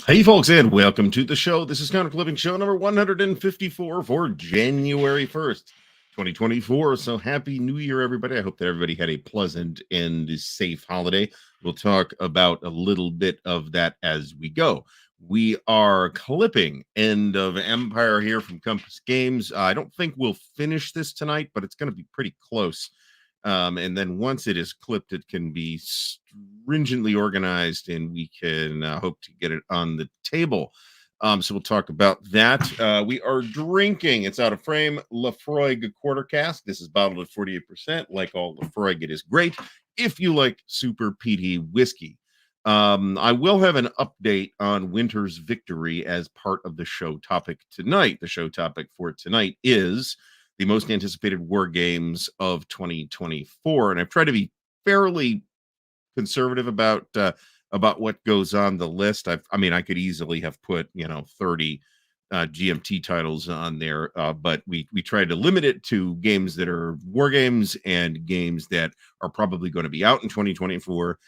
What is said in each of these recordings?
Hey, folks, and welcome to the show. This is Counter Clipping Show number 154 for January 1st, 2024. So, happy New Year, everybody. I hope that everybody had a pleasant and safe holiday. We'll talk about a little bit of that as we go. We are clipping End of Empire here from Compass Games. I don't think we'll finish this tonight, but it's going to be pretty close. And then once it is clipped, it can be stringently organized and we can hope to get it on the table. So we'll talk about that. We are drinking, it's out of frame, Lafroig quarter cask. This is bottled at 48%. Like all Lafroig, it is great if you like super peaty whiskey. I will have an update on Winter's Victory as part of the show topic tonight. The show topic for tonight is the most anticipated war games of 2024. And I've tried to be fairly conservative about what goes on the list. I could easily have put 30 GMT titles on there, but we tried to limit it to games that are war games and games that are probably going to be out in 2024.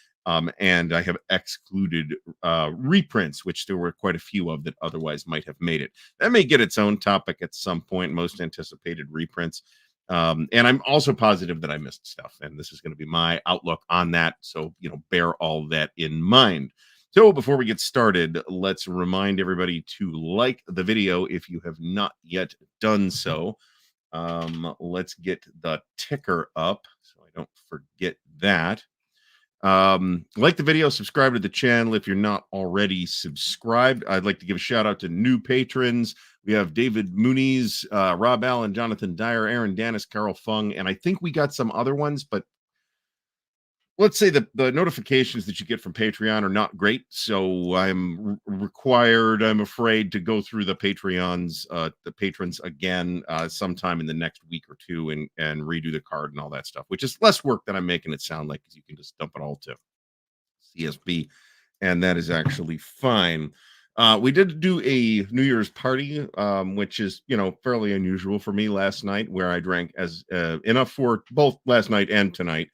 And I have excluded reprints, which there were quite a few of that otherwise might have made it. That may get its own topic at some point, most anticipated reprints. And I'm also positive that I missed stuff, and this is going to be my outlook on that. So, bear all that in mind. So before we get started, let's remind everybody to like the video if you have not yet done so. Let's get the ticker up so I don't forget that. Like the video, subscribe to the channel if you're not already subscribed. I'd like to give a shout out to new patrons. We have David Muniz, Rob Allen, Jonathan Dyer, Aaron Danis, Carl Fung, and I think we got some other ones, but let's say the notifications that you get from Patreon are not great. So I'm required, I'm afraid, to go through the patrons again sometime in the next week or two and redo the card and all that stuff, which is less work than I'm making it sound like, because you can just dump it all to CSB, and that is actually fine. We did do a New Year's party, which is, fairly unusual for me last night, where I drank as enough for both last night and tonight.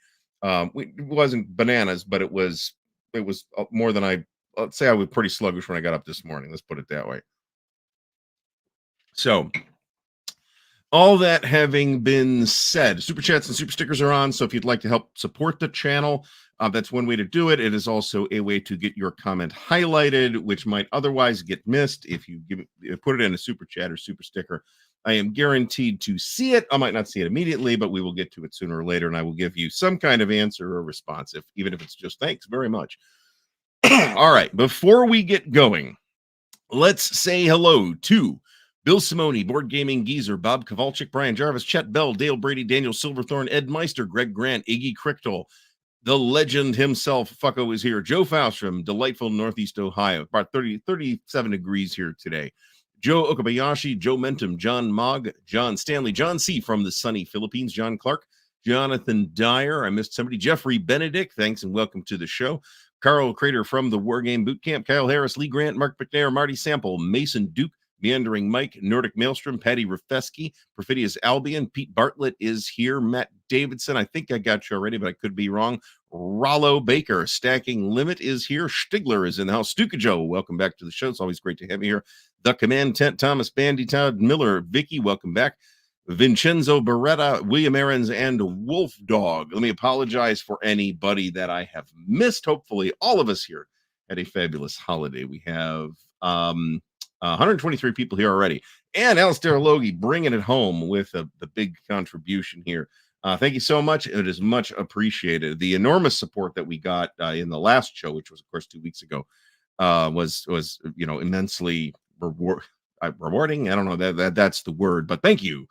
It wasn't bananas, but it was more than let's say I was pretty sluggish when I got up this morning. Let's put it that way. So, all that having been said, super chats and super stickers are on. So if you'd like to help support the channel, that's one way to do it. It is also a way to get your comment highlighted, which might otherwise get missed if you put it in a super chat or super sticker. I am guaranteed to see it. I might not see it immediately, but we will get to it sooner or later, and I will give you some kind of answer or response, even if it's just thanks very much. All right, before we get going, let's say hello to Bill Simone, Board Gaming Geezer, Bob Kowalczyk, Brian Jarvis, Chet Bell, Dale Brady, Daniel Silverthorne, Ed Meister, Greg Grant, Iggy Crichtel, the legend himself, Fucko, is here. Joe Faust from delightful Northeast Ohio, about 37 degrees here today. Joe Okabayashi, Joe Mentum, John Mogg, John Stanley, John C. from the sunny Philippines, John Clark, Jonathan Dyer, I missed somebody, Jeffrey Benedict, thanks and welcome to the show. Carl Crater from the Wargame Bootcamp, Kyle Harris, Lee Grant, Mark McNair, Marty Sample, Mason Duke, Meandering Mike, Nordic Maelstrom, Patty Rafeski, Perfidious Albion, Pete Bartlett is here, Matt Davidson, I think I got you already, but I could be wrong. Rollo Baker, Stacking Limit is here. Stigler is in the house. Stuka Joe, welcome back to the show. It's always great to have you here. The Command Tent, Thomas Bandy, Todd Miller, Vicky, welcome back. Vincenzo Beretta, William Aarons, and Wolf Dog. Let me apologize for anybody that I have missed. Hopefully, all of us here had a fabulous holiday. We have 123 people here already. And Alistair Logie bringing it home with the big contribution here. Thank you so much. It is much appreciated. The enormous support that we got in the last show, which was, of course, 2 weeks ago, was immensely rewarding. I don't know that's the word, but thank you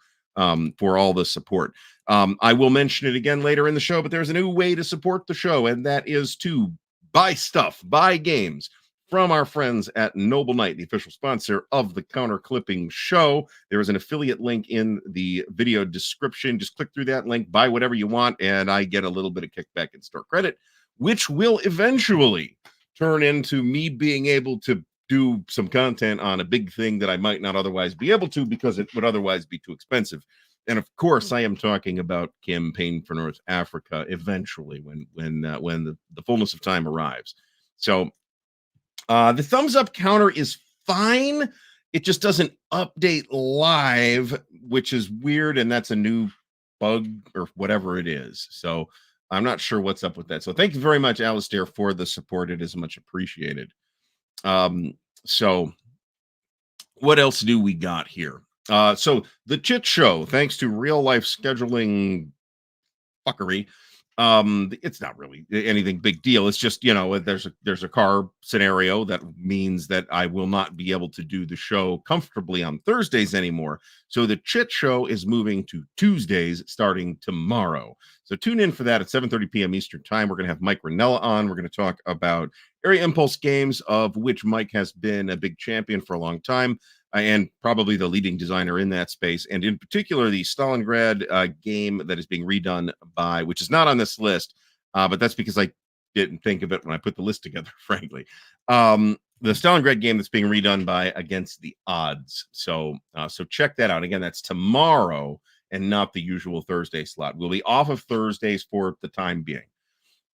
for all the support. I will mention it again later in the show, but there's a new way to support the show, and that is to buy stuff, buy games from our friends at Noble Knight, the official sponsor of the Counter Clipping Show. There is an affiliate link in the video description. Just click through that link, buy whatever you want, and I get a little bit of kickback and store credit, which will eventually turn into me being able to do some content on a big thing that I might not otherwise be able to, because it would otherwise be too expensive. And of course, I am talking about Campaign for North Africa eventually, when the fullness of time arrives. So The thumbs up counter is fine. It just doesn't update live, which is weird, and that's a new bug or whatever it is. So I'm not sure what's up with that. So thank you very much, Alistair, for the support. It is much appreciated. So what else do we got here? So the Chit Show, thanks to real life scheduling fuckery. It's not really anything big deal. It's just, there's a car scenario that means that I will not be able to do the show comfortably on Thursdays anymore. So the Chit Show is moving to Tuesdays starting tomorrow. So tune in for that at 7:30 p.m. Eastern time. We're going to have Mike Ranella on. We're going to talk about Area Impulse games, of which Mike has been a big champion for a long time, and probably the leading designer in that space, and in particular the Stalingrad game that is being redone by, which is not on this list, but that's because I didn't think of it when I put the list together, frankly. The Stalingrad game that's being redone by Against the Odds. So check that out. Again, that's tomorrow and not the usual Thursday slot. We'll be off of Thursdays for the time being.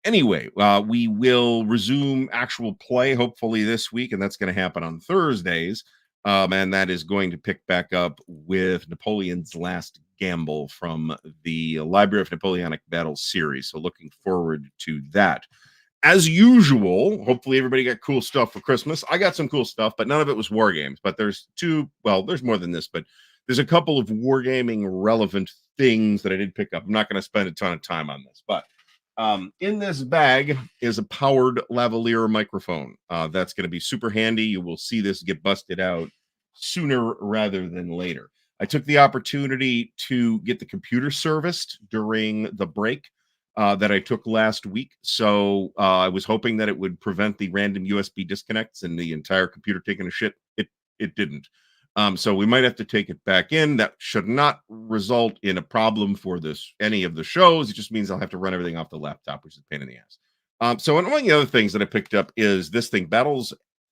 Anyway, we will resume actual play hopefully this week, and that's going to happen on Thursdays. And that is going to pick back up with Napoleon's Last Gamble from the Library of Napoleonic Battles series. So looking forward to that. As usual, hopefully everybody got cool stuff for Christmas. I got some cool stuff, but none of it was Wargames. But there's there's more than this, but there's a couple of Wargaming relevant things that I did pick up. I'm not going to spend a ton of time on this, but in this bag is a powered lavalier microphone. That's going to be super handy. You will see this get busted out sooner rather than later. I took the opportunity to get the computer serviced during the break that I took last week. So I was hoping that it would prevent the random USB disconnects and the entire computer taking a shit. It didn't. So we might have to take it back in. That should not result in a problem for any of the shows. It just means I'll have to run everything off the laptop, which is a pain in the ass. So one of the other things that I picked up is this thing,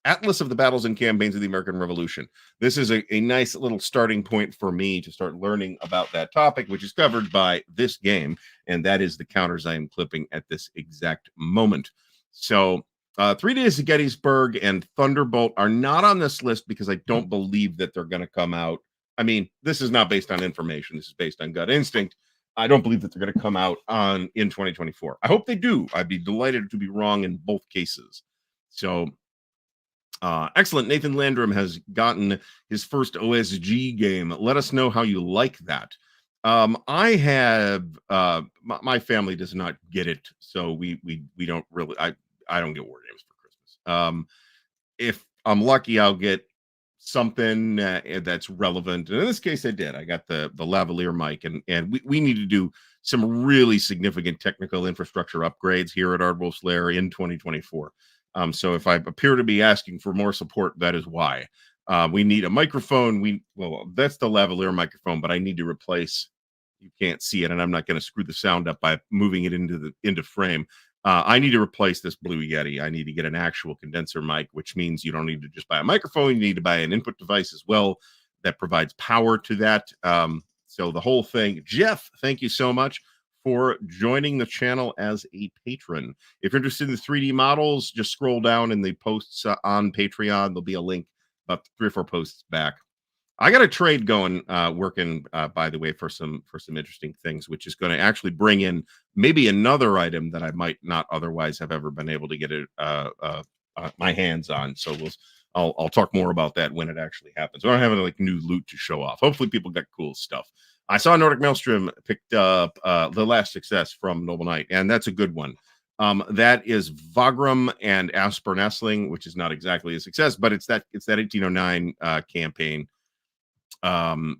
Atlas of the Battles and Campaigns of the American Revolution. This is a nice little starting point for me to start learning about that topic, which is covered by this game, and that is the counters I am clipping at this exact moment. So 3 Days of Gettysburg and Thunderbolt are not on this list because I don't believe that they're going to come out. I mean, this is not based on information. This is based on gut instinct. I don't believe that they're going to come out in 2024. I hope they do. I'd be delighted to be wrong in both cases. So excellent. Nathan Landrum has gotten his first OSG game. Let us know how you like that. I have my family does not get it, so we don't really. I don't get Wargames for Christmas. If I'm lucky, I'll get something that's relevant. And in this case, I did. I got the lavalier mic, and we need to do some really significant technical infrastructure upgrades here at Ardwulf's Lair in 2024. So if I appear to be asking for more support, that is why. We need a microphone. That's the lavalier microphone, but I need to replace. You can't see it, and I'm not going to screw the sound up by moving it into frame. I need to replace this Blue Yeti. I need to get an actual condenser mic, which means you don't need to just buy a microphone. You need to buy an input device as well that provides power to that. So the whole thing. Jeff, thank you so much for joining the channel as a patron. If you're interested in the 3D models, just scroll down in the posts on Patreon. There'll be a link about 3 or 4 posts back. I got a trade going, working, by the way, for some interesting things, which is going to actually bring in maybe another item that I might not otherwise have ever been able to get my hands on. So I'll talk more about that when it actually happens. I don't have any like new loot to show off. Hopefully, people got cool stuff. I saw Nordic Maelstrom picked up the Last Success from Noble Knight, and that's a good one. That is Wagram and Asper Nestling, which is not exactly a success, but it's that 1809 campaign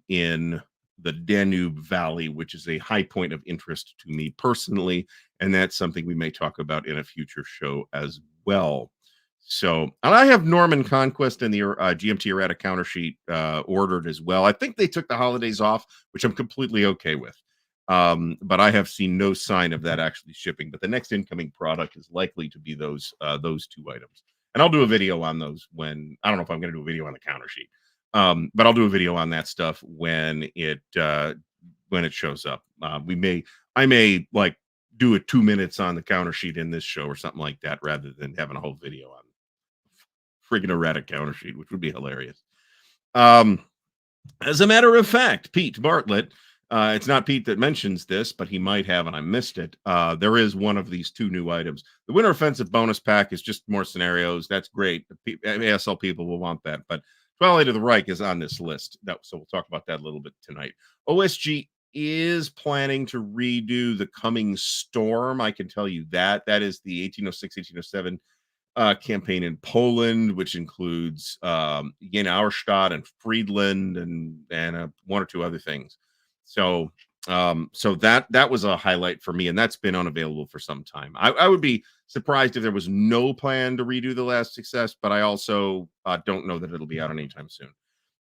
in the Danube Valley, which is a high point of interest to me personally, and that's something we may talk about in a future show as well. So, and I have Norman Conquest and the GMT errata counter sheet ordered as well. I think they took the holidays off, which I'm completely okay with. But I have seen no sign of that actually shipping. But the next incoming product is likely to be those 2 items, and I'll do a video on those when I don't know if I'm going to do a video on the counter sheet. But I'll do a video on that stuff when it shows up. I may like do a 2 minutes on the counter sheet in this show or something like that, rather than having a whole video on friggin' errata counter sheet, which would be hilarious. As a matter of fact, Pete Bartlett, it's not Pete that mentions this, but he might have, and I missed it. There is one of these two new items. The Winter Offensive bonus pack is just more scenarios. That's great. The ASL people will want that, but Twilight of the Reich is on this list. So we'll talk about that a little bit tonight. OSG is planning to redo the Coming Storm. I can tell you that. That is the 1806, 1807 campaign in Poland, which includes Yen Auerstadt and Friedland and one or two other things. So that was a highlight for me, and that's been unavailable for some time. I would be surprised if there was no plan to redo The Last Success, but I also don't know that it'll be out anytime soon.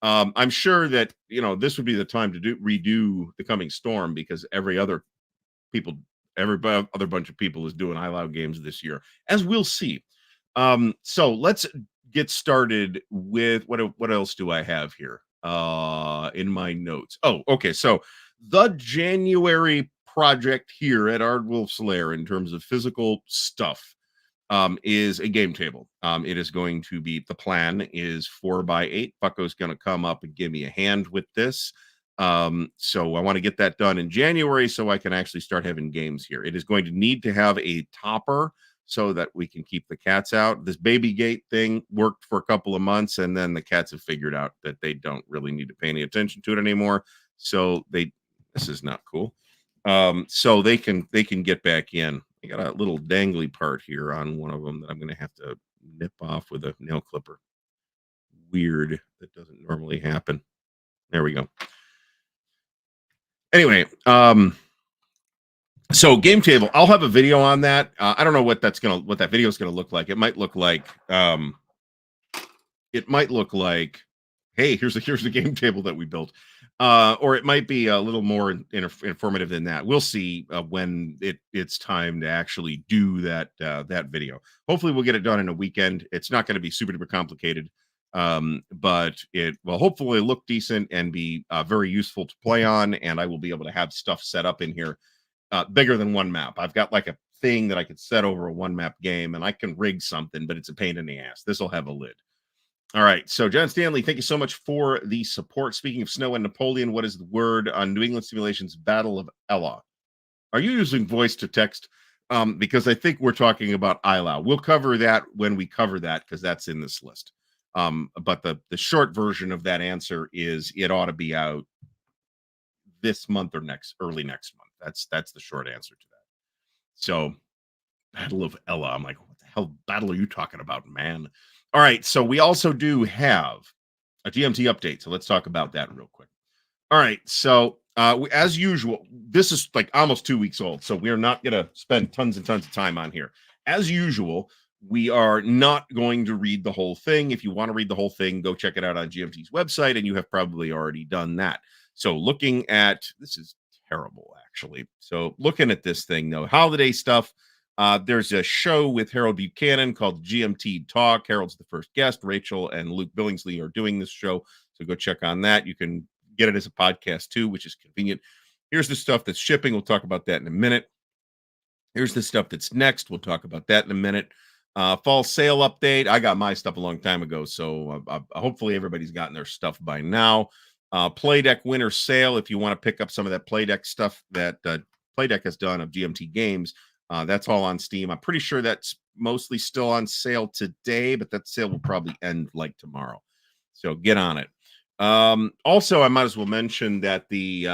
I'm sure that this would be the time to redo The Coming Storm, because every other bunch of people is doing iLoud games this year, as we'll see. So let's get started with what else do I have here in my notes? Oh, okay. So the January project here at Ardwulf's Lair in terms of physical stuff is a game table. It is going to be, the plan is 4x8. Bucko's going to come up and give me a hand with this. So I want to get that done in January so I can actually start having games here. It is going to need to have a topper so that we can keep the cats out. This baby gate thing worked for a couple of months, and then the cats have figured out that they don't really need to pay any attention to it anymore. So this is not cool. So they can get back in. I got a little dangly part here on one of them that I'm going to have to nip off with a nail clipper. Weird. That doesn't normally happen. There we go. Anyway, so game table, I'll have a video on that. I don't know what that video is gonna look like. It might look like hey, here's the game table that we built, or it might be a little more informative than that. We'll see when it's time to actually do that video. Hopefully we'll get it done in a weekend. It's not going to be super duper complicated, but it will hopefully look decent and be very useful to play on, and I will be able to have stuff set up in here bigger than one map. I've got like a thing that I could set over a one map game, and I can rig something, but it's a pain in the ass. This will have a lid. All right. So John Stanley, thank you so much for the support. Speaking of snow and Napoleon, what is the word on New England Simulation's Battle of Ella? Are you using voice to text? Because I think we're talking about iLoud. We'll cover that when we cover that, because that's in this list. But the short version of that answer is it ought to be out this month or early next month. That's the short answer to that. So Battle of Ella. I'm like, what the hell battle are you talking about, man? All right. So we also do have a GMT update. So let's talk about that real quick. All right. So as usual, this is like almost 2 weeks old. So we're not going to spend tons and tons of time on here. As usual, we are not going to read the whole thing. If you want to read the whole thing, go check it out on GMT's website, and you have probably already done that. So looking at, this is terrible, actually. So looking at this thing, though, holiday stuff, there's a show with Harold Buchanan called GMT Talk. Harold's the first guest. Rachel and Luke Billingsley are doing this show, so go check on that. You can get it as a podcast, too, which is convenient. Here's the stuff that's shipping. We'll talk about that in a minute. Here's the stuff that's next. We'll talk about that in a minute. Fall sale update. I got my stuff a long time ago, so hopefully everybody's gotten their stuff by now. Playdeck winter sale. If you want to pick up some of that Playdeck stuff that Playdeck has done of GMT games, that's all on Steam. I'm pretty sure that's mostly still on sale today, but that sale will probably end like tomorrow. So get on it. Also, I might as well mention that the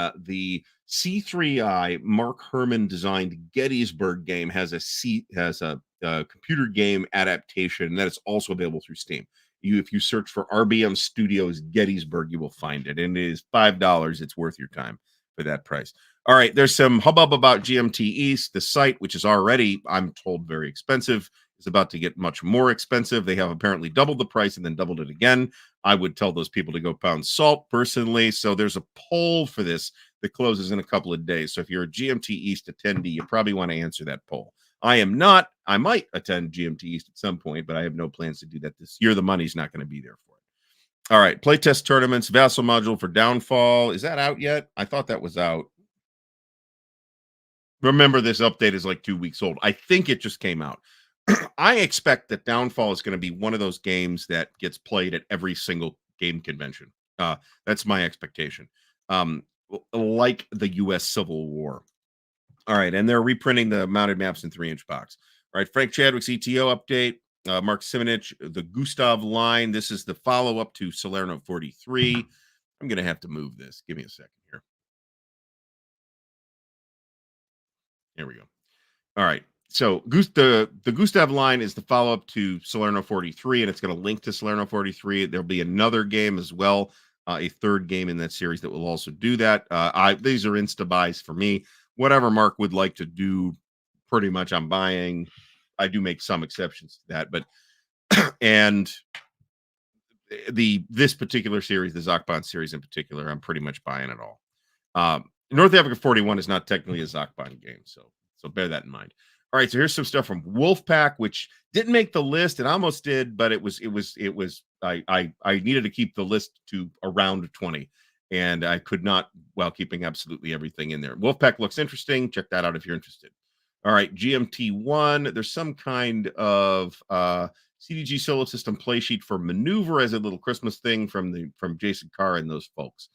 C3I Mark Herman designed Gettysburg game has a computer game adaptation that is also available through Steam. If you search for RBM Studios Gettysburg, you will find it, and it is $5. It's worth your time for that price. All right, there's some hubbub about GMT East. The site, which is already, I'm told, very expensive, is about to get much more expensive. They have apparently doubled the price and then doubled it again. I would tell those people to go pound salt personally. So there's a poll for this that closes in a couple of days. So if you're a GMT East attendee, you probably want to answer that poll. I am not. I might attend GMT East at some point, but I have no plans to do that this year. The money's not going to be there for it. All right, playtest tournaments, Vassal module for Downfall. Is that out yet? I thought that was out. Remember, this update is like 2 weeks old. I think it just came out. I expect that Downfall is going to be one of those games that gets played at every single game convention. That's my expectation. Like the U.S. Civil War. All right, and they're reprinting the mounted maps in 3-inch box. All right, Frank Chadwick's ETO update. Mark Simonich, the Gustav line. This is the follow up to Salerno 43. I'm going to have to move this. Give me a second here. Here we go. All right. So the Gustav line is the follow up to Salerno 43, and it's going to link to Salerno 43. There'll be another game as well, a third game in that series that will also do that. These are insta buys for me. Whatever Mark would like to do, pretty much I'm buying. I do make some exceptions to that, but and this particular series, the Zachbon series in particular, I'm pretty much buying it all. North Africa 41 is not technically a Zachbon game, so bear that in mind. All right, so here's some stuff from Wolfpack, which didn't make the list. It almost did, but it was. I needed to keep the list to around 20, and I could not while keeping absolutely everything in there. Wolfpack looks interesting. Check that out if you're interested. All right, GMT1. There's some kind of CDG solo system play sheet for Maneuver as a little Christmas thing from Jason Carr and those folks.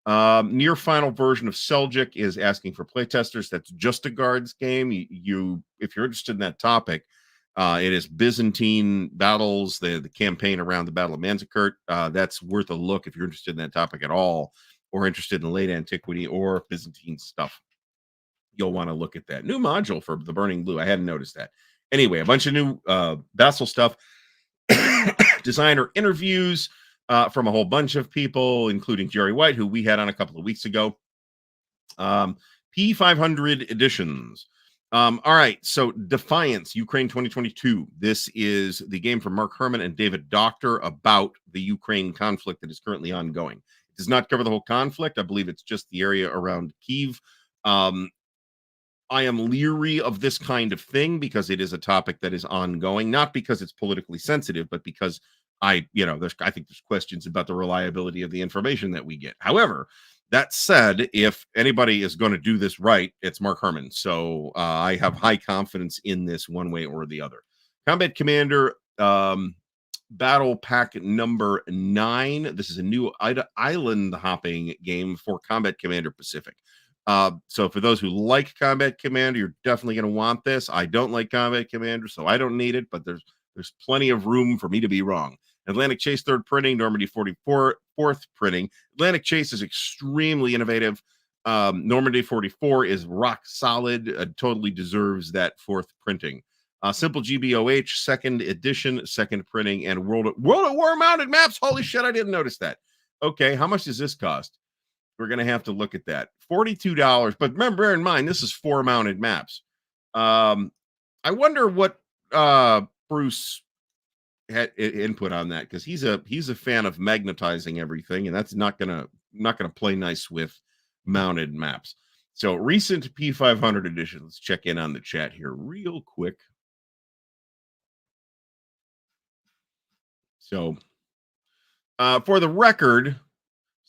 Near final version of Seljuk is asking for playtesters. That's just a guards game. You if you're interested in that topic, it is Byzantine battles, the campaign around the Battle of Manzikert. That's worth a look if you're interested in that topic at all, or interested in late antiquity or Byzantine stuff. You'll want to look at that new module for the Burning Blue. I hadn't noticed that. Anyway, a bunch of new Vassal stuff, designer interviews from a whole bunch of people, including Jerry White, who we had on a couple of weeks ago. P500 editions. All right, so Defiance, Ukraine 2022. This is the game from Mark Herman and David Doctor about the Ukraine conflict that is currently ongoing. It does not cover the whole conflict. I believe it's just the area around Kyiv. I am leery of this kind of thing because it is a topic that is ongoing, not because it's politically sensitive, but because I think there's questions about the reliability of the information that we get. However, that said, if anybody is going to do this right, it's Mark Herman. So I have high confidence in this one way or the other. Combat Commander Battle Pack number 9. This is a new island hopping game for Combat Commander Pacific. So for those who like Combat Commander, you're definitely going to want this. I don't like Combat Commander, so I don't need it, but there's plenty of room for me to be wrong. Atlantic Chase 3rd printing, Normandy 44 4th printing. Atlantic Chase is extremely innovative. Normandy 44 is rock solid, totally deserves that 4th printing. Simple GBOH 2nd edition, 2nd printing, and World at War mounted maps. Holy shit, I didn't notice that. Okay, how much does this cost? We're going to have to look at that. $42. But remember, bear in mind, this is 4 mounted maps. I wonder what Bruce had input on that, because he's a fan of magnetizing everything, and that's not gonna play nice with mounted maps. So recent P500 edition. Let's check in on the chat here real quick. So for the record,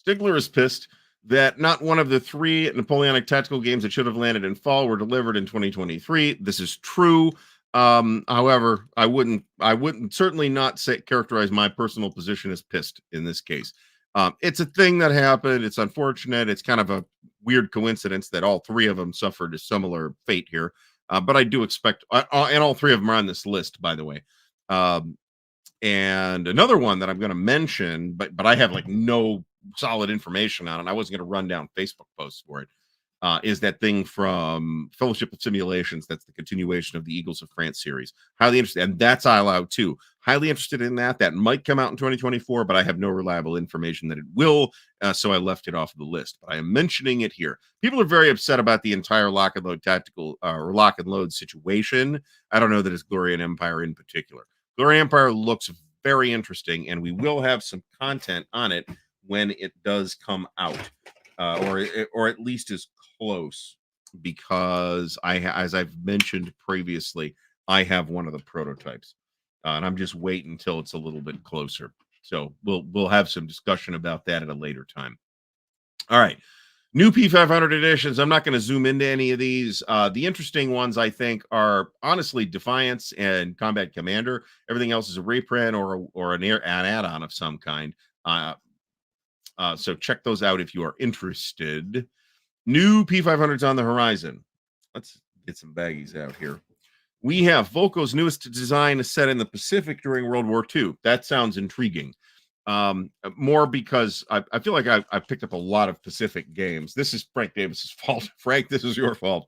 Stigler is pissed that not one of the 3 Napoleonic tactical games that should have landed in fall were delivered in 2023. This is true. However, I wouldn't certainly not characterize my personal position as pissed in this case. It's a thing that happened. It's unfortunate. It's kind of a weird coincidence that all 3 of them suffered a similar fate here. But I do expect, and all 3 of them are on this list, by the way. And another one that I'm going to mention, but I have like no solid information on it. I wasn't going to run down Facebook posts for it. Is that thing from Fellowship of Simulations. That's the continuation of the Eagles of France series. Highly interested, and that's Isle Out too. Highly interested in that. That might come out in 2024, but I have no reliable information that it will, so I left it off the list. But I am mentioning it here. People are very upset about the entire lock and load tactical or lock and load situation. I don't know that it's Glory and Empire in particular. Glory and Empire looks very interesting, and we will have some content on it when it does come out, or at least is close, because as I've mentioned previously, I have one of the prototypes, and I'm just waiting until it's a little bit closer. So we'll have some discussion about that at a later time. All right, New P500 editions. I'm not going to zoom into any of these. The interesting ones, I think, are honestly Defiance and Combat Commander. Everything else is a reprint or an add-on of some kind. So check those out if you are interested. New P500s on the horizon. Let's get some baggies out here. We have Volko's newest design is set in the Pacific during World War II. That sounds intriguing. More because I feel like I've picked up a lot of Pacific games. This is Frank Davis's fault. Frank, this is your fault.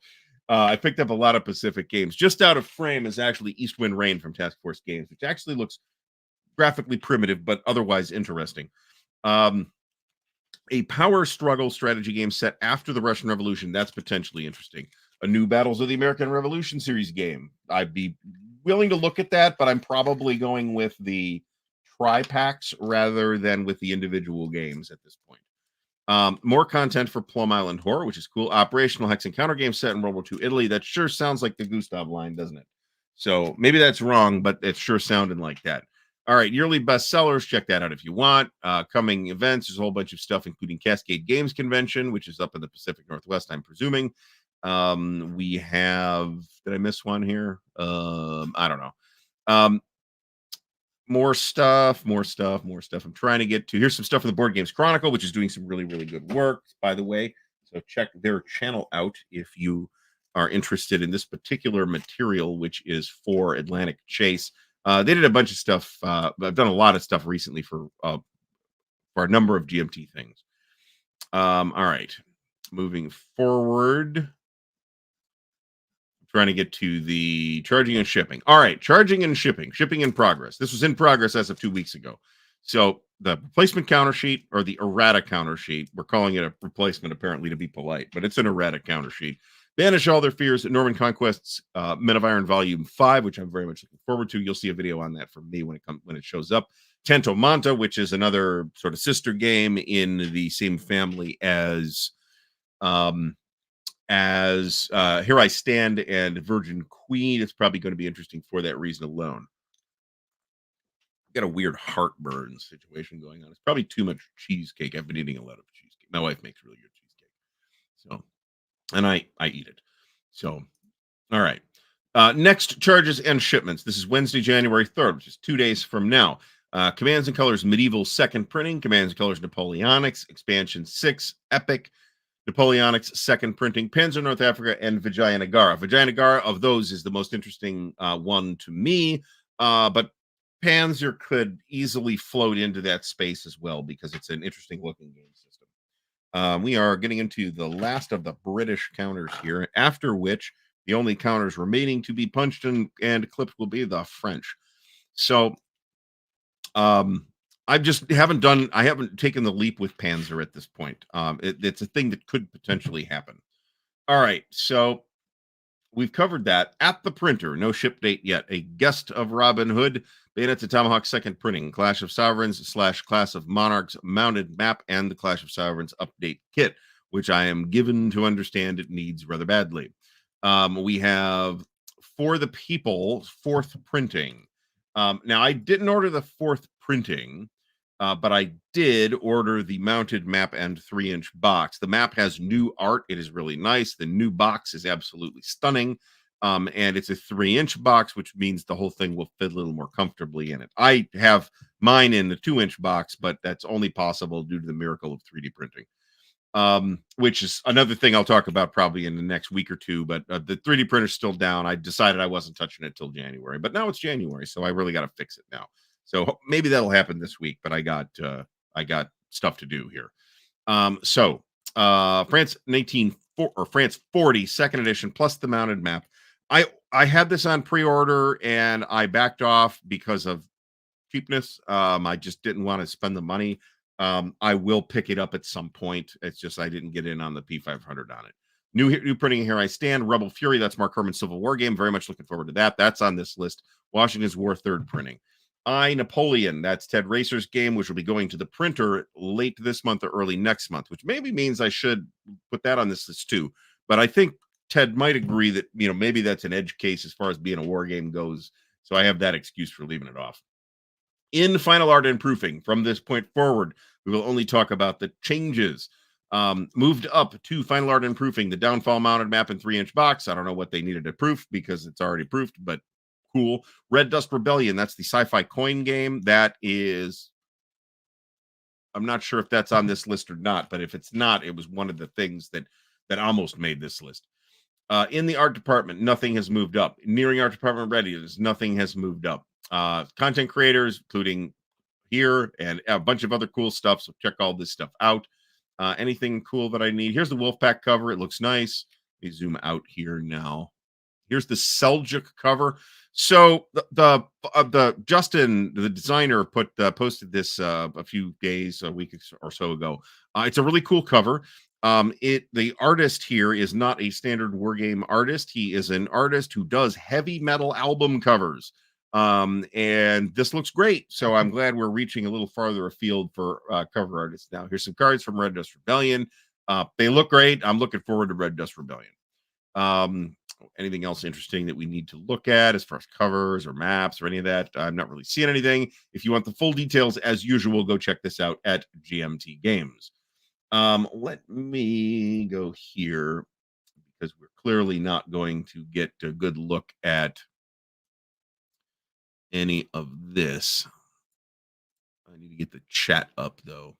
I picked up a lot of Pacific games. Just out of frame is actually East Wind Rain from Task Force Games, which actually looks graphically primitive, but otherwise interesting. A power struggle strategy game set after the Russian Revolution. That's potentially interesting. A new Battles of the American Revolution series game. I'd be willing to look at that, but I'm probably going with the tri-packs rather than with the individual games at this point. More content for Plum Island Horror, which is cool. Operational Hex and Counter game set in World War II Italy. That sure sounds like the Gustav line, doesn't it? So maybe that's wrong, but it sure sounded like that. All right, yearly bestsellers. Check that out if you want. Coming events. There's a whole bunch of stuff, including Cascade Games Convention, which is up in the Pacific Northwest, I'm presuming. We have, did I miss one here? I don't know. More stuff. I'm trying to get to, here's some stuff from the Board Games Chronicle, which is doing some really, really good work, by the way. So check their channel out if you are interested in this particular material, which is for Atlantic Chase. They did a bunch of stuff. I've done a lot of stuff recently for a number of GMT things. All right, moving forward. Trying to get to the charging and shipping. All right, charging and shipping in progress. This was in progress as of 2 weeks ago. So the replacement counter sheet, or the errata counter sheet, we're calling it a replacement apparently to be polite, but it's an errata counter sheet. Banish all their fears at Norman Conquest's Men of Iron Volume 5, which I'm very much looking forward to. You'll see a video on that from me when it shows up. Tanto Manta, which is another sort of sister game in the same family as Here I Stand and Virgin Queen. It's probably going to be interesting for that reason alone. Got a weird heartburn situation going on. It's probably too much cheesecake. I've been eating a lot of cheesecake. My wife makes really good cheesecake. So, and I eat it. So, all right. Next, charges and shipments. This is Wednesday, January 3rd, which is 2 days from now. Commands and Colors Medieval second printing. Commands and Colors Napoleonics. Expansion 6. Epic. Napoleonics second printing, Panzer North Africa, and Vijayanagara. Vijayanagara of those is the most interesting one to me, but Panzer could easily float into that space as well because it's an interesting looking game system. We are getting into the last of the British counters here, after which the only counters remaining to be punched and clipped will be the French. So, I haven't taken the leap with Panzer at this point. It's a thing that could potentially happen. All right, so we've covered that. At the printer, no ship date yet. A Guest of Robin Hood, Bayonets and Tomahawk second printing, Clash of Sovereigns / Class of Monarchs mounted map, and the Clash of Sovereigns update kit, which I am given to understand it needs rather badly. We have For the People, fourth printing. Now, I didn't order the fourth printing, but I did order the mounted map and 3-inch box. The map has new art. It is really nice. The new box is absolutely stunning. And it's a 3-inch box, which means the whole thing will fit a little more comfortably in it. I have mine in the 2-inch box, but that's only possible due to the miracle of 3D printing. Which is another thing I'll talk about probably in the next week or two, but the 3D printer's still down. I decided I wasn't touching it till January, but now it's January, so I really got to fix it now. So maybe that'll happen this week, but I got stuff to do here. France 40 second edition plus the mounted map. I had this on pre-order and I backed off because of cheapness. I just didn't want to spend the money. I will pick it up at some point. It's just I didn't get in on the P500 on it. New printing, Here I Stand, Rebel Fury. That's Mark Herman's Civil War game. Very much looking forward to that. That's on this list. Washington's War third printing. Napoleon. That's Ted Racer's game, which will be going to the printer late this month or early next month, which maybe means I should put that on this list too. But I think Ted might agree that, maybe that's an edge case as far as being a war game goes. So I have that excuse for leaving it off. In final art and proofing, from this point forward, we will only talk about the changes. Moved up to final art and proofing the downfall mounted map in 3-inch box. I don't know what they needed to proof because it's already proofed, but cool. Red Dust Rebellion, that's the sci-fi coin game. That is, I'm not sure if that's on this list or not, but if it's not, it was one of the things that almost made this list. In the art department, nothing has moved up. Nearing art department readiness, nothing has moved up. Content creators, including here and a bunch of other cool stuff. So check all this stuff out. Anything cool that I need. Here's the Wolfpack cover. It looks nice. Let me zoom out here now. Here's the Seljuk cover. So the Justin, the designer, posted this a few days, a week or so ago. It's a really cool cover. The artist here is not a standard Wargame artist. He is an artist who does heavy metal album covers. And this looks great. So I'm glad we're reaching a little farther afield for cover artists now. Here's some cards from Red Dust Rebellion. They look great. I'm looking forward to Red Dust Rebellion. Anything else interesting that we need to look at as far as covers or maps or any of that? I'm not really seeing anything. If you want the full details, as usual, go check this out at GMT Games. Let me go here because we're clearly not going to get a good look at any of this. I need to get the chat up though.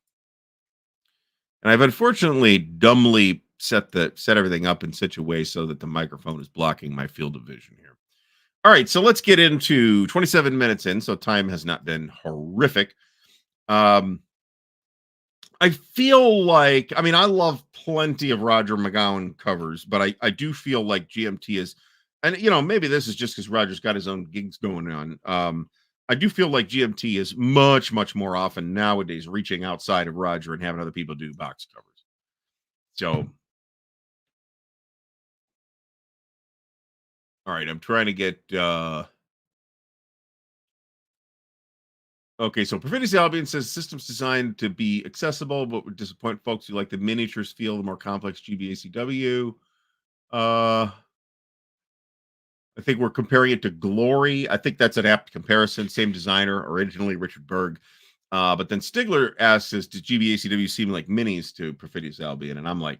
And I've unfortunately dumbly set everything up in such a way so that the microphone is blocking my field of vision here. All right, so let's get into 27 minutes in, so time has not been horrific. I feel like, I mean, I love plenty of Roger McGowan covers, but I do feel like GMT is, and maybe this is just because Roger's got his own gigs going on. I do feel like GMT is much, much more often nowadays reaching outside of Roger and having other people do box covers. So, all right, I'm trying to get okay, so Perfidious Albion says systems designed to be accessible, but would disappoint folks who like the miniatures feel the more complex GBACW. I think we're comparing it to Glory. I think that's an apt comparison. Same designer, originally Richard Berg. But then Stigler asks, does GBACW seem like minis to Perfidious Albion? And I'm like,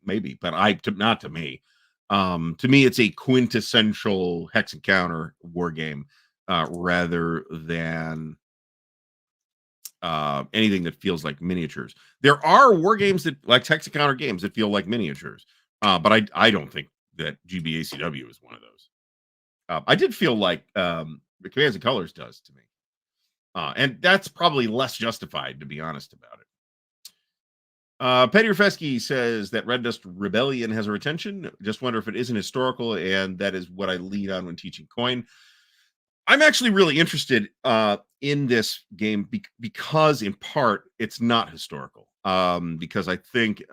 maybe, but not to me. To me, it's a quintessential Hex Encounter war game rather than anything that feels like miniatures. There are war games that, like Hex Encounter games, that feel like miniatures, but I don't think that GBACW is one of those. I did feel like the Commands and Colors does to me. And that's probably less justified, to be honest about it. Petty Rafesky says that Red Dust Rebellion has a retention. Just wonder if it isn't historical, and that is what I lead on when teaching coin. I'm actually really interested in this game because, in part, it's not historical. Because I think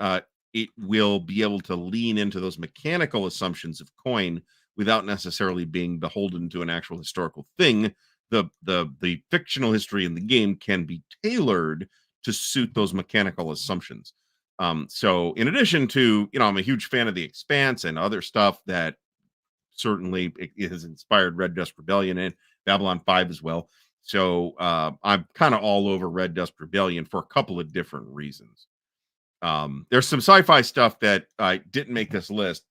it will be able to lean into those mechanical assumptions of coin without necessarily being beholden to an actual historical thing. The fictional history in the game can be tailored to suit those mechanical assumptions. So in addition to, I'm a huge fan of The Expanse and other stuff that certainly it has inspired Red Dust Rebellion and Babylon 5 as well. So I'm kind of all over Red Dust Rebellion for a couple of different reasons. There's some sci-fi stuff that I didn't make this list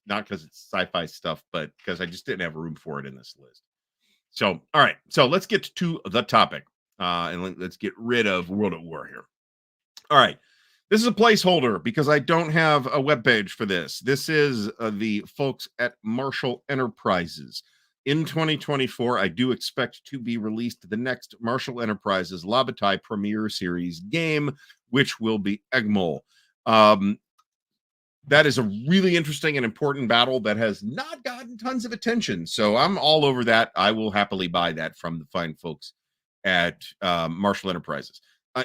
not because it's sci-fi stuff, but because I just didn't have room for it in this list. So, all right. So let's get to the topic and let's get rid of World at War here. All right. This is a placeholder because I don't have a webpage for this. This is the folks at Marshall Enterprises. In 2024, I do expect to be released the next Marshall Enterprises Labatai Premier Series game, which will be Egmol. That is a really interesting and important battle that has not gotten tons of attention. So I'm all over that. I will happily buy that from the fine folks at Marshall Enterprises.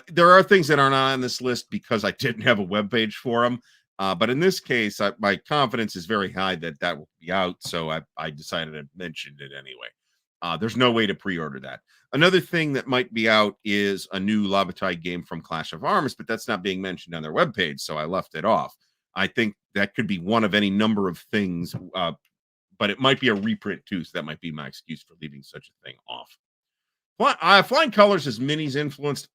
There are things that are not on this list because I didn't have a webpage for them. But in this case, my confidence is very high that will be out. So I decided to mention it anyway. There's no way to pre-order that. Another thing that might be out is a new Labatai game from Clash of Arms, but that's not being mentioned on their webpage. So I left it off. I think that could be one of any number of things, but it might be a reprint too. So that might be my excuse for leaving such a thing off. Flying Colors is minis influenced.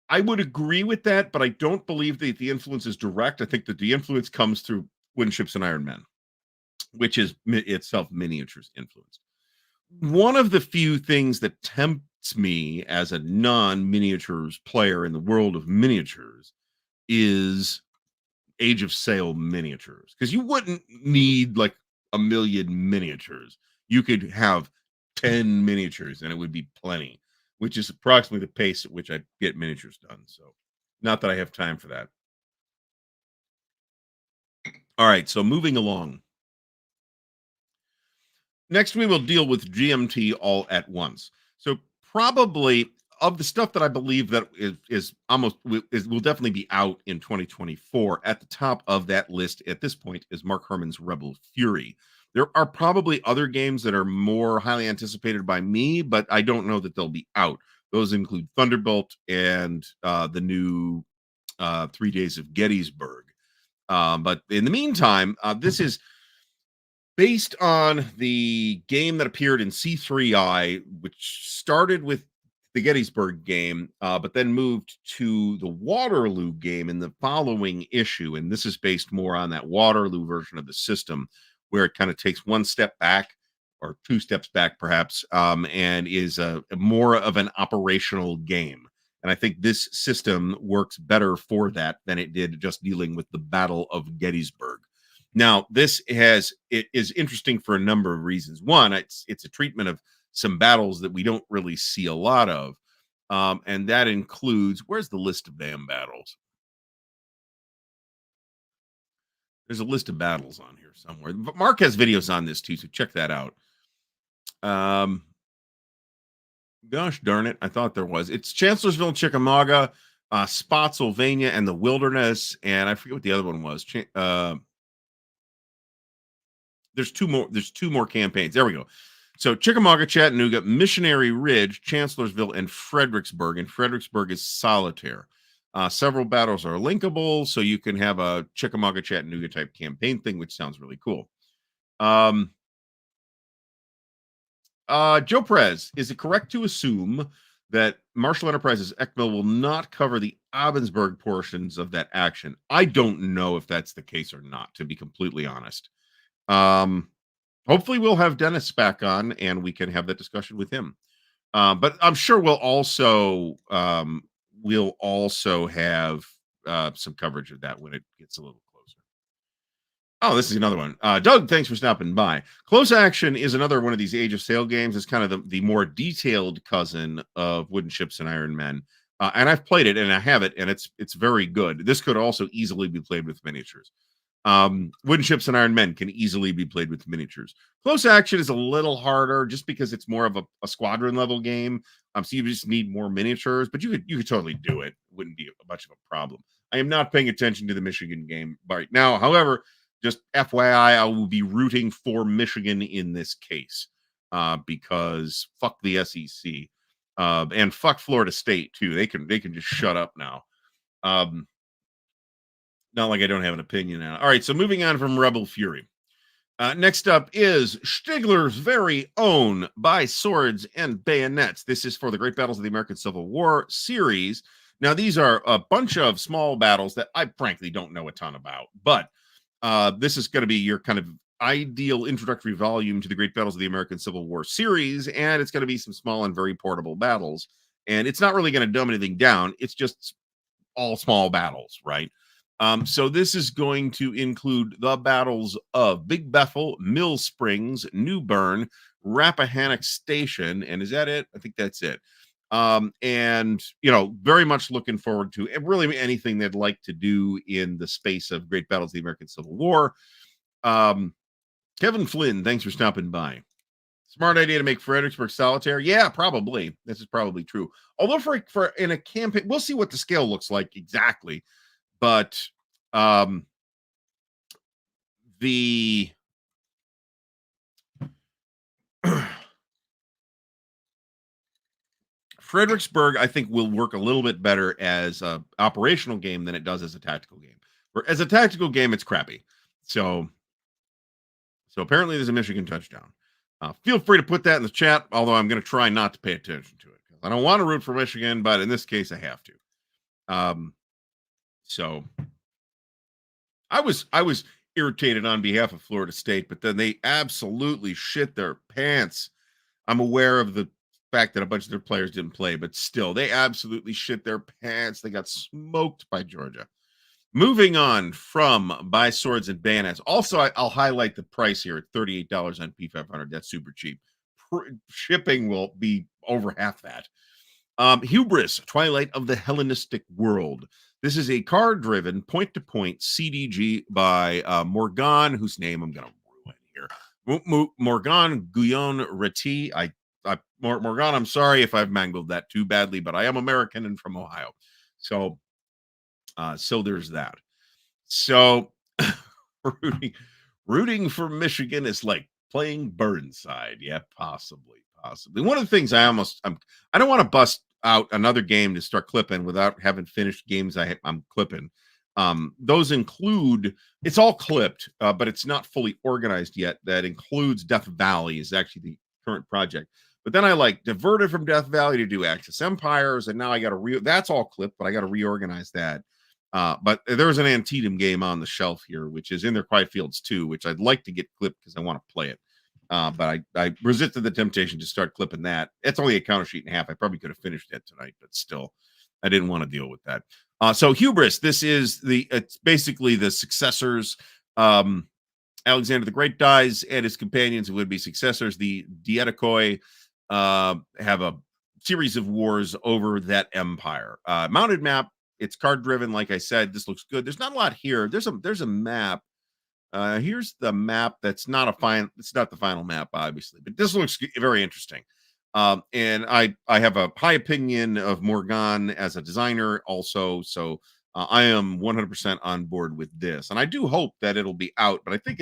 I would agree with that, but I don't believe that the influence is direct. I think that the influence comes through Wooden Ships and Iron Men, which is itself miniatures influence. One of the few things that tempts me as a non-miniatures player in the world of miniatures is Age of Sail miniatures, because you wouldn't need like a million miniatures. You could have 10 miniatures and it would be plenty, which is approximately the pace at which I get miniatures done. So, not that I have time for that. All right, so moving along. Next, we will deal with GMT all at once. So, probably of the stuff that I believe that is almost will definitely be out in 2024. At the top of that list at this point is Mark Herman's Rebel Fury. There are probably other games that are more highly anticipated by me, but I don't know that they'll be out. Those include Thunderbolt and the new 3 Days of Gettysburg. But in the meantime, this is based on the game that appeared in C3I, which started with the Gettysburg game, but then moved to the Waterloo game in the following issue. And this is based more on that Waterloo version of the system, where it kind of takes one step back or two steps back, perhaps, and is a more of an operational game. And I think this system works better for that than it did just dealing with the Battle of Gettysburg. Now, it is interesting for a number of reasons. One, it's a treatment of some battles that we don't really see a lot of, and that includes, where's the list of damn battles? There's a list of battles on here somewhere. But Mark has videos on this too, so check that out. Um, Gosh darn it, I thought there was. It's Chancellorsville, Chickamauga, Spotsylvania, and the Wilderness, and I forget what the other one was. There's two more campaigns. There we go. So Chickamauga, Chattanooga, Missionary Ridge, Chancellorsville, and Fredericksburg. And Fredericksburg is solitaire. Several battles are linkable, so you can have a Chickamauga, Chattanooga type campaign thing, which sounds really cool. Joe Prez, is it correct to assume that Marshall Enterprises ECML will not cover the Abensburg portions of that action? I don't know if that's the case or not, to be completely honest. Hopefully we'll have Dennis back on and we can have that discussion with him. But I'm sure we'll also have some coverage of that when it gets a little closer. Oh, this is another one. Doug, thanks for stopping by. Close Action is another one of these Age of Sail games. It's kind of the more detailed cousin of Wooden Ships and Iron Men. And I've played it and I have it, and it's very good. This could also easily be played with miniatures. Wooden Ships and Iron Men can easily be played with miniatures. Close Action is a little harder just because it's more of a squadron level game. So you just need more miniatures, but you could totally do it. Wouldn't be much of a problem. I am not paying attention to the Michigan game right now. However, just FYI, I will be rooting for Michigan in this case because fuck the SEC and fuck Florida State too. They can just shut up now. Not like I don't have an opinion on it. All right, so moving on from Rebel Fury. Next up is Stigler's very own By Swords and Bayonets. This is for the Great Battles of the American Civil War series. Now, these are a bunch of small battles that I frankly don't know a ton about, but this is going to be your kind of ideal introductory volume to the Great Battles of the American Civil War series, and it's going to be some small and very portable battles. And it's not really going to dumb anything down. It's just all small battles, right? So this is going to include the battles of Big Bethel, Mill Springs, New Bern, Rappahannock Station, and is that it? I think that's it. And very much looking forward to really anything they'd like to do in the space of Great Battles of the American Civil War. Kevin Flynn, thanks for stopping by. Smart idea to make Fredericksburg solitaire. Yeah, probably. This is probably true. Although for in a campaign, we'll see what the scale looks like exactly. But the Fredericksburg, I think, will work a little bit better as an operational game than it does as a tactical game. As a tactical game, it's crappy. So apparently there's a Michigan touchdown. Feel free to put that in the chat, although I'm going to try not to pay attention to it. I don't want to root for Michigan, but in this case, I have to. So I was irritated on behalf of Florida State, but then they absolutely shit their pants. I'm aware of the fact that a bunch of their players didn't play, but still, they absolutely shit their pants. They got smoked by Georgia. Moving on from Buy Swords and Bayonets. Also, I'll highlight the price here at $38 on P500. That's super cheap. Shipping will be over half that. Hubris, Twilight of the Hellenistic World. This is a card-driven, point-to-point CDG by Morgan, whose name I'm going to ruin here. Morgan Guyon Reti. Morgan, I'm sorry if I've mangled that too badly, but I am American and from Ohio. So there's that. So rooting for Michigan is like playing Burnside. Yeah, possibly. One of the things I don't want to bust out another game to start clipping without having finished games I'm clipping. Those include, it's all clipped, but it's not fully organized yet. That includes Death Valley is actually the current project. But then I diverted from Death Valley to do Axis Empires, and now I got to that's all clipped, but I got to reorganize that. But there's an Antietam game on the shelf here, which is in their Quiet Fields 2, which I'd like to get clipped because I want to play it. But I resisted the temptation to start clipping that. It's only a counter sheet and a half. I probably could have finished it tonight, but still, I didn't want to deal with that. So Hubris, this is it's basically the successors. Alexander the Great dies, and his companions would be successors. The Diadochoi have a series of wars over that empire. Mounted map. It's card driven, like I said. This looks good. There's not a lot here. There's a map. Here's the map. It's not the final map, obviously, but this looks very interesting. And I have a high opinion of Morgan as a designer also. So I am 100% on board with this. And I do hope that it'll be out, but I think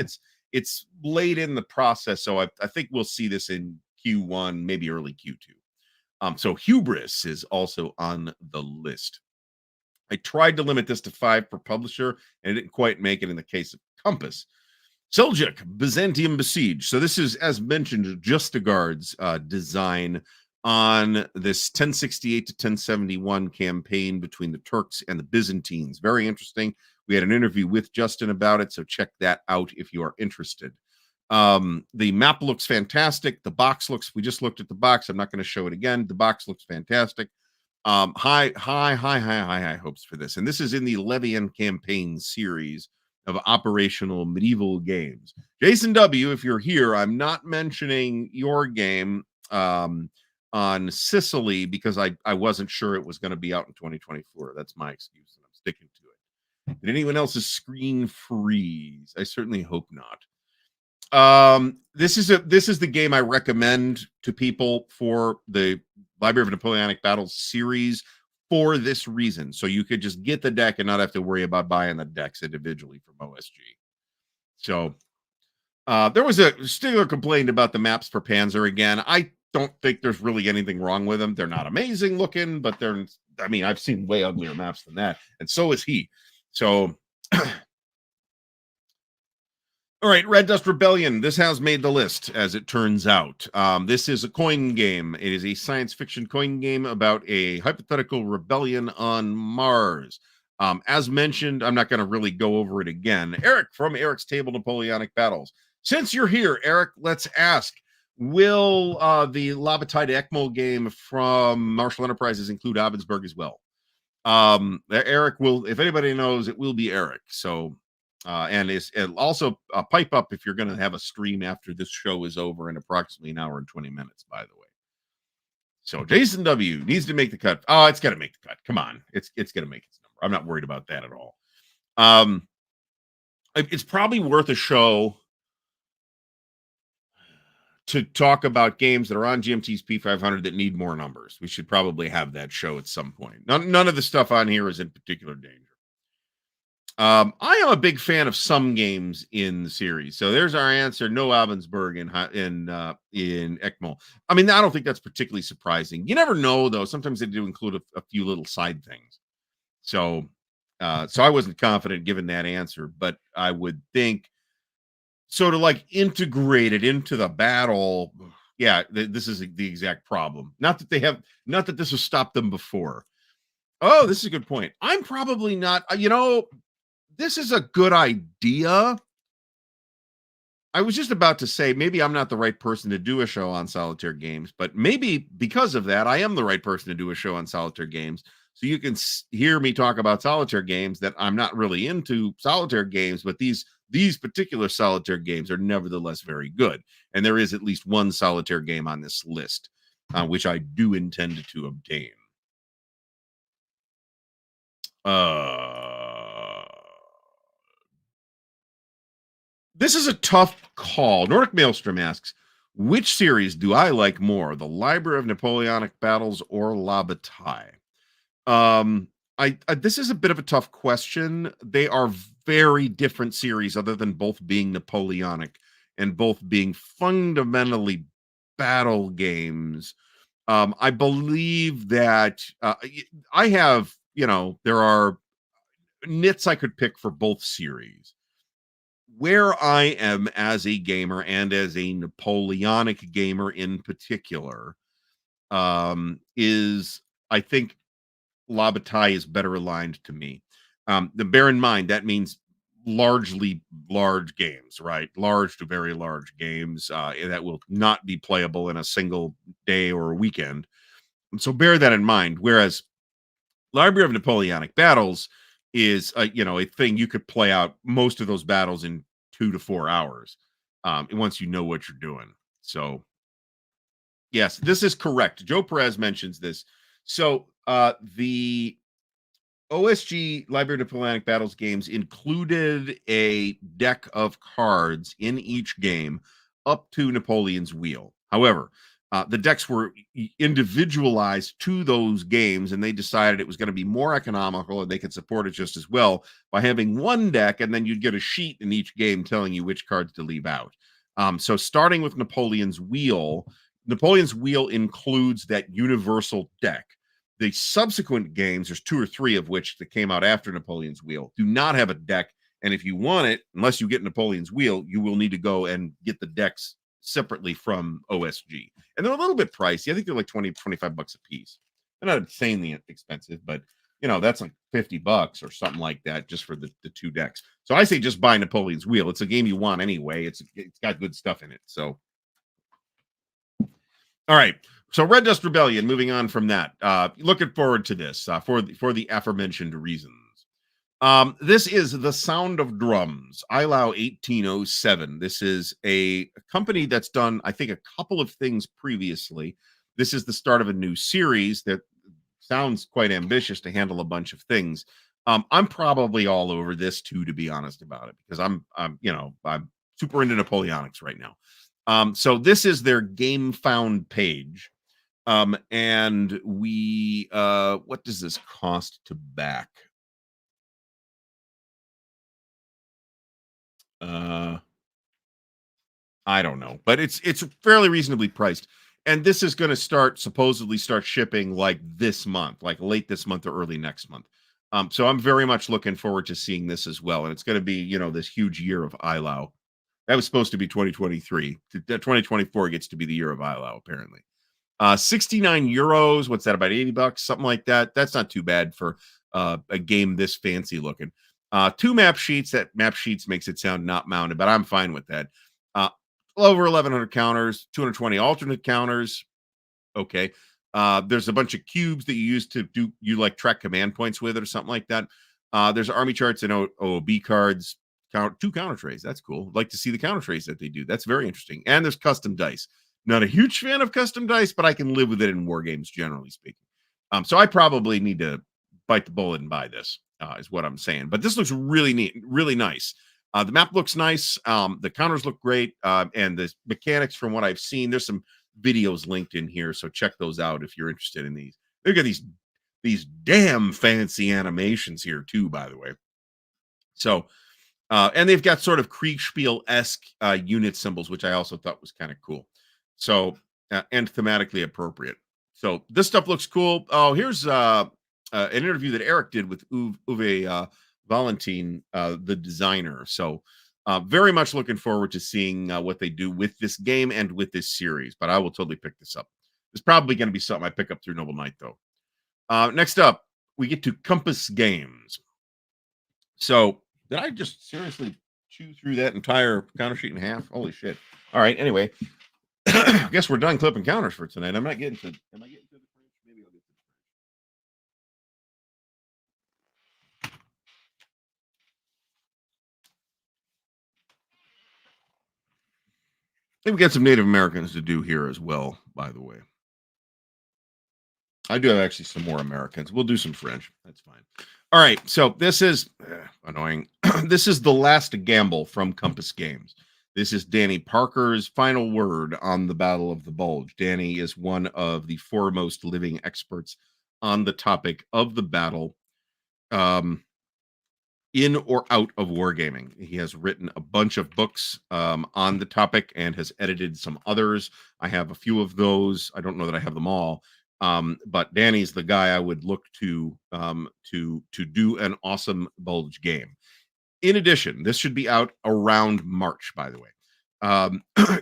it's late in the process. So I think we'll see this in Q1, maybe early Q2. So Hubris is also on the list. I tried to limit this to 5 per publisher, and it didn't quite make it in the case of Compass. Seljuk, Byzantium Besiege. So this is, as mentioned, Justagard's design on this 1068 to 1071 campaign between the Turks and the Byzantines. Very interesting. We had an interview with Justin about it, so check that out if you are interested. The map looks fantastic. The box we just looked at the box. I'm not going to show it again. The box looks fantastic. High hopes for this. And this is in the Levian campaign series of operational medieval games. Jason W., if you're here, I'm not mentioning your game on Sicily because I wasn't sure it was going to be out in 2024. That's my excuse, and I'm sticking to it. Did anyone else's screen freeze? I certainly hope not. This is the game I recommend to people for the Library of Napoleonic Battles series for this reason. So you could just get the deck and not have to worry about buying the decks individually from OSG. So there was a Stigler complained about the maps for Panzer again. I don't think there's really anything wrong with them. They're not amazing looking, but I've seen way uglier maps than that. And so is he. So all right, Red Dust Rebellion. This has made the list, as it turns out. This is a coin game. It is a science fiction coin game about a hypothetical rebellion on Mars. As mentioned, I'm not going to really go over it again. Eric from Eric's Table Napoleonic Battles. Since you're here, Eric, let's ask, will the Labatide Ekmol game from Marshall Enterprises include Abensberg as well? Eric will, if anybody knows, it will be Eric. So... and also pipe up if you're going to have a stream after this show is over in approximately an hour and 20 minutes, by the way. So Jason W. needs to make the cut. Oh, it's got to make the cut. Come on. It's going to make its number. I'm not worried about that at all. It's probably worth a show to talk about games that are on GMT's P500 that need more numbers. We should probably have that show at some point. None of the stuff on here is in particular danger. I am a big fan of some games in the series. So there's our answer. No Abensberg in Ekmol. I mean, I don't think that's particularly surprising. You never know, though. Sometimes they do include a few little side things. So I wasn't confident given that answer, but I would think sort of like integrated into the battle. Yeah, this is the exact problem. Not that this has stopped them before. Oh, this is a good point. I'm probably not, this is a good idea. I was just about to say maybe I'm not the right person to do a show on solitaire games, but maybe because of that, I am the right person to do a show on solitaire games. So you can hear me talk about solitaire games that I'm not really into solitaire games, but these particular solitaire games are nevertheless very good. And there is at least one solitaire game on this list, which I do intend to obtain. This is a tough call. Nordic Maelstrom asks, which series do I like more, the Library of Napoleonic Battles or La Bataille? I this is a bit of a tough question. They are very different series, other than both being Napoleonic and both being fundamentally battle games. I believe that I have, there are nits I could pick for both series. Where I am as a gamer and as a Napoleonic gamer in particular, is I think La Bataille is better aligned to me. Bear in mind that means largely large games, right? Large to very large games that will not be playable in a single day or a weekend. So bear that in mind. Whereas Library of Napoleonic Battles is a thing you could play out most of those battles in 2 to 4 hours, once you know what you're doing. So yes, this is correct. Joe Perez mentions this. So the OSG Library of Napoleonic Battles games included a deck of cards in each game up to Napoleon's Wheel. However, the decks were individualized to those games, and they decided it was going to be more economical and they could support it just as well by having one deck, and then you'd get a sheet in each game telling you which cards to leave out. So starting with Napoleon's Wheel includes that universal deck. The subsequent games, there's 2 or 3 of which that came out after Napoleon's Wheel, do not have a deck. And if you want it, unless you get Napoleon's Wheel, you will need to go and get the decks separately from OSG. And they're a little bit pricey. I think they're like 20, 25 bucks a piece. They're not insanely expensive, but that's like $50 or something like that just for the 2 decks. So I say just buy Napoleon's Wheel. It's a game you want anyway. It's got good stuff in it. So all right. So Red Dust Rebellion, moving on from that. Looking forward to this for the aforementioned reasons. This is The Sound of Drums, ILAO 1807. This is a company that's done, I think, a couple of things previously. This is the start of a new series that sounds quite ambitious to handle a bunch of things. I'm probably all over this too, to be honest about it, because I'm super into Napoleonics right now. So this is their game found page. And we what does this cost to back? I don't know, but it's fairly reasonably priced. And this is going to supposedly start shipping like this month, like late this month or early next month. So I'm very much looking forward to seeing this as well. And it's going to be, this huge year of ILAO. That was supposed to be 2023. 2024 gets to be the year of ILAO, apparently. 69 euros. What's that? About $80, something like that. That's not too bad for a game this fancy looking. 2 map sheets. That map sheets makes it sound not mounted, but I'm fine with that. Over 1,100 counters, 220 alternate counters. Okay. There's a bunch of cubes that you use to like track command points with it or something like that. There's army charts and OOB cards. 2 counter trays. That's cool. Like to see the counter trays that they do. That's very interesting. And there's custom dice. Not a huge fan of custom dice, but I can live with it in Wargames, generally speaking. So I probably need to bite the bullet and buy this, is what I'm saying. But this looks really neat, really nice. The map looks nice. The counters look great. And the mechanics, from what I've seen, there's some videos linked in here, so check those out if you're interested in these. Look at these damn fancy animations here too, by the way. So and they've got sort of Kriegspiel-esque unit symbols, which I also thought was kind of cool. So, and thematically appropriate. So this stuff looks cool. Oh, here's an interview that Eric did with Uwe Valentin, the designer. So very much looking forward to seeing what they do with this game and with this series. But I will totally pick this up. It's probably going to be something I pick up through Noble Knight, though. Next up, we get to Compass Games. So did I just seriously chew through that entire counter sheet in half? Holy shit. All right. Anyway, I guess we're done clipping counters for tonight. Am I getting to the fridge? Maybe I'll get to the fridge. I think we got some Native Americans to do here as well, by the way. I do have actually some more Americans. We'll do some French. That's fine. All right. So this is annoying. This is the last gamble from Compass Games. This is Danny Parker's final word on the Battle of the Bulge. Danny is one of the foremost living experts on the topic of the battle, in or out of wargaming. He has written a bunch of books on the topic and has edited some others. I have a few of those. I don't know that I have them all. But Danny's the guy I would look to do an awesome Bulge game. In addition, this should be out around March, by the way.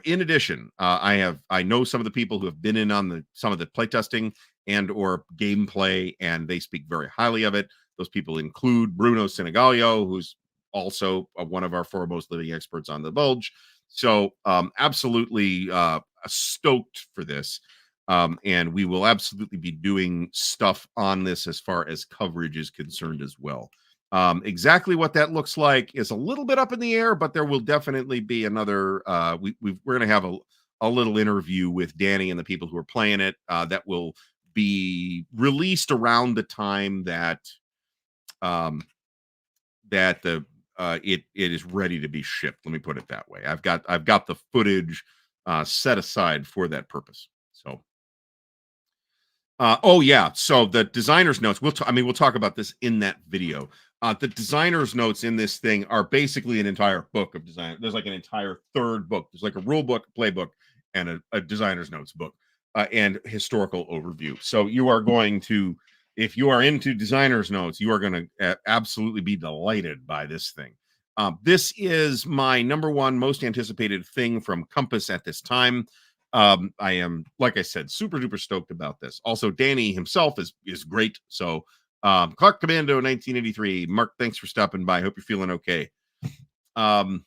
In addition, I know some of the people who have been in on some of the playtesting and or gameplay, and they speak very highly of it. Those people include Bruno Senegalio, who's also one of our foremost living experts on the Bulge. So absolutely stoked for this. And we will absolutely be doing stuff on this as far as coverage is concerned as well. Exactly what that looks like is a little bit up in the air, but there will definitely be another. We're going to have a little interview with Danny and the people who are playing it that will be released around the time that it is ready to be shipped. Let me put it that way. I've got the footage set aside for that purpose. So. Oh yeah. So the designer's notes. We'll talk about this in that video. The designer's notes in this thing are basically an entire book of design. There's like an entire third book. There's like a rule book, playbook, and a designer's notes book, and historical overview. So you are going to, if you are into designer's notes, you are going to absolutely be delighted by this thing. This is my number one most anticipated thing from Compass at this time. I am, like I said, super duper stoked about this. Also, Danny himself is great. So Clark Commando 1983. Mark, thanks for stopping by. Hope you're feeling okay. And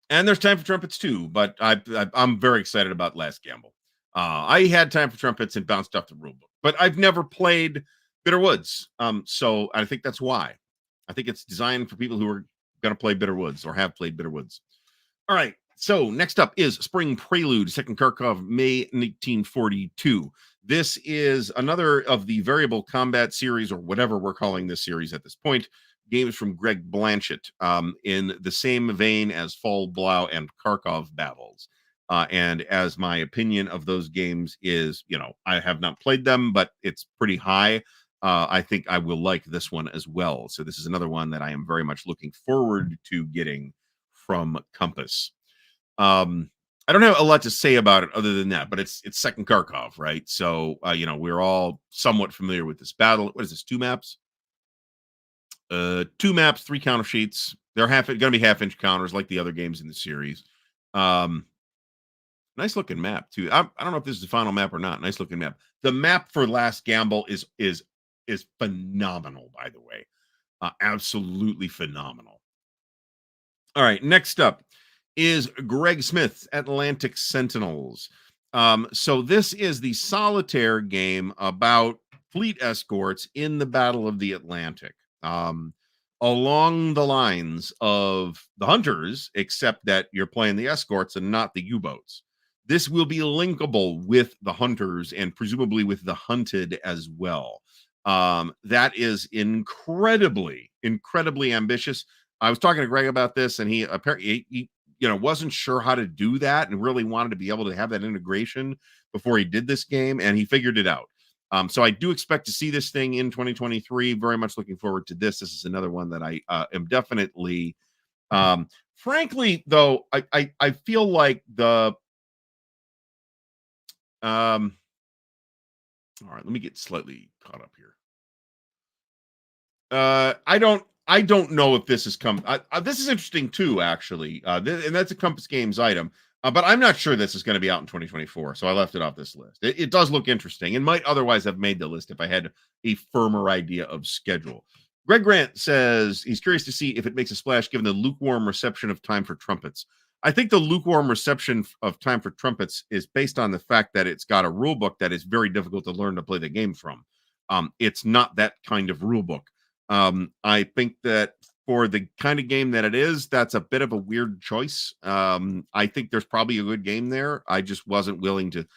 there's Time for Trumpets too, but I'm very excited about Last Gamble. I had Time for Trumpets and bounced off the rulebook, but I've never played Bitter Woods. So I think that's why. I think it's designed for people who are going to play Bitter Woods or have played Bitter Woods. All right. So next up is Spring Prelude, Second Kharkov, May 1942. This is another of the variable combat series, or whatever we're calling this series at this point, games from Greg Blanchett, in the same vein as Fall Blau and Kharkov battles. And as my opinion of those games is, I have not played them, but it's pretty high. I think I will like this one as well. So this is another one that I am very much looking forward to getting from Compass. I don't have a lot to say about it other than that, but it's Second Kharkov, right? So we're all somewhat familiar with this battle. What is this? 2 maps? 2 maps, 3 counter sheets. They're going to be half-inch counters like the other games in the series. Nice looking map too. I don't know if this is the final map or not. Nice looking map. The map for Last Gamble is phenomenal, by the way. Absolutely phenomenal. All right, next up is Greg Smith's Atlantic Sentinels. So this is the solitaire game about fleet escorts in the Battle of the Atlantic. Along the lines of the Hunters, except that you're playing the escorts and not the U-boats. This will be linkable with the Hunters and presumably with the Hunted as well. That is incredibly ambitious. I was talking to Greg about this, and he apparently wasn't sure how to do that and really wanted to be able to have that integration before he did this game, and he figured it out. So I do expect to see this thing in 2023. Very much looking forward to this. This is another one that I am definitely, frankly, though, I feel like the, all right, let me get slightly caught up here. I don't know if this has come. This is interesting too, actually. And that's a Compass Games item. But I'm not sure this is going to be out in 2024, so I left it off this list. It does look interesting and might otherwise have made the list if I had a firmer idea of schedule. Greg Grant says he's curious to see if it makes a splash given the lukewarm reception of Time for Trumpets. I think the lukewarm reception of Time for Trumpets is based on the fact that it's got a rule book that is very difficult to learn to play the game from. It's not that kind of rule book. I think that for the kind of game that it is, that's a bit of a weird choice. I think there's probably a good game there. I just wasn't willing to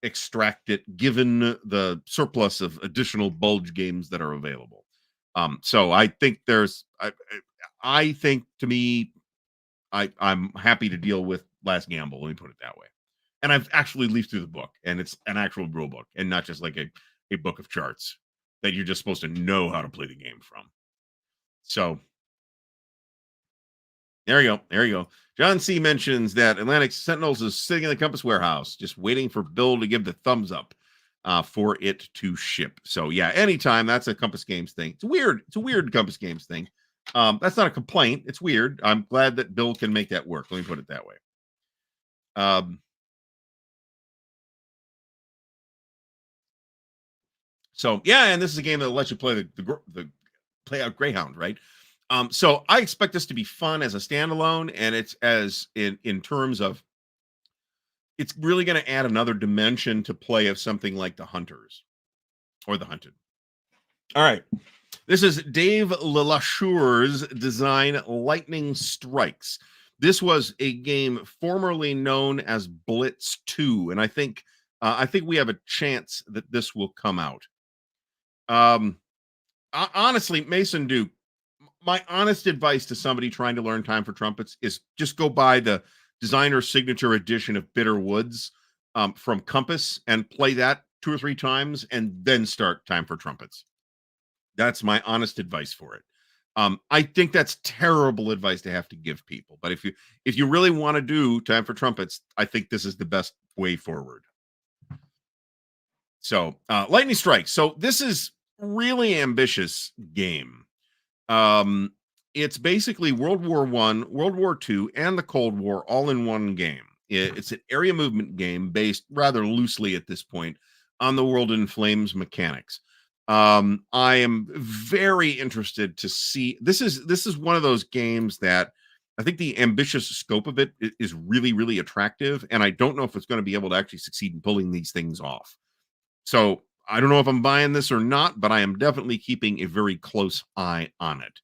extract it given the surplus of additional bulge games that are available. So I think I think to me, I'm happy to deal with Last Gamble. Let me put it that way. And I've actually leafed through the book, and it's an actual rule book and not just like a book of charts that you're just supposed to know how to play the game from. So there you go. There you go. John C. mentions that Atlantic Sentinels is sitting in the Compass warehouse, just waiting for Bill to give the thumbs up for it to ship. So yeah, anytime. That's a Compass Games thing. It's weird. It's a weird Compass Games thing. That's not a complaint. It's weird. I'm glad that Bill can make that work. Let me put it that way. So yeah, and this is a game that lets you play the play out Greyhound, right? So I expect this to be fun as a standalone, and it's as in terms of it's really going to add another dimension to play of something like the Hunters or the Hunted. All right. This is Dave LeLacheure's design Lightning Strikes. This was a game formerly known as Blitz 2, and I think we have a chance that this will come out. Honestly, Mason Duke, my honest advice to somebody trying to learn Time for Trumpets is just go buy the designer signature edition of Bitter Woods from Compass and play that 2 or 3 times and then start Time for Trumpets. That's my honest advice for it. I think that's terrible advice to have to give people, but if you really want to do Time for Trumpets, I think this is the best way forward. So Lightning Strike. So this is really ambitious game. It's basically World War I, World War II, and the Cold War all in one game. It's an area movement game based rather loosely at this point on the World in Flames mechanics. I am very interested to see. This is one of those games that I think the ambitious scope of it is really, really attractive, and I don't know if it's going to be able to actually succeed in pulling these things off. So I don't know if I'm buying this or not, but I am definitely keeping a very close eye on it.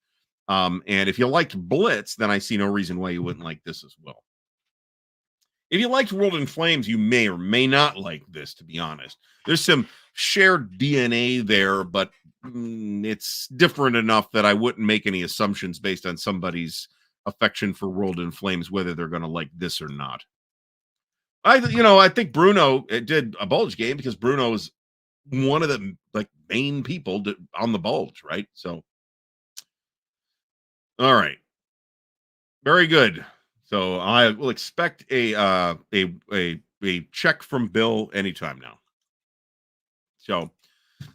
And if you liked Blitz, then I see no reason why you wouldn't like this as well. If you liked World in Flames, you may or may not like this, to be honest. There's some shared DNA there, but it's different enough that I wouldn't make any assumptions based on somebody's affection for World in Flames, whether they're going to like this or not. I think Bruno did a Bulge game because Bruno is one of the main people on the Bulge, right? So, all right, very good. So I will expect a check from Bill anytime now. So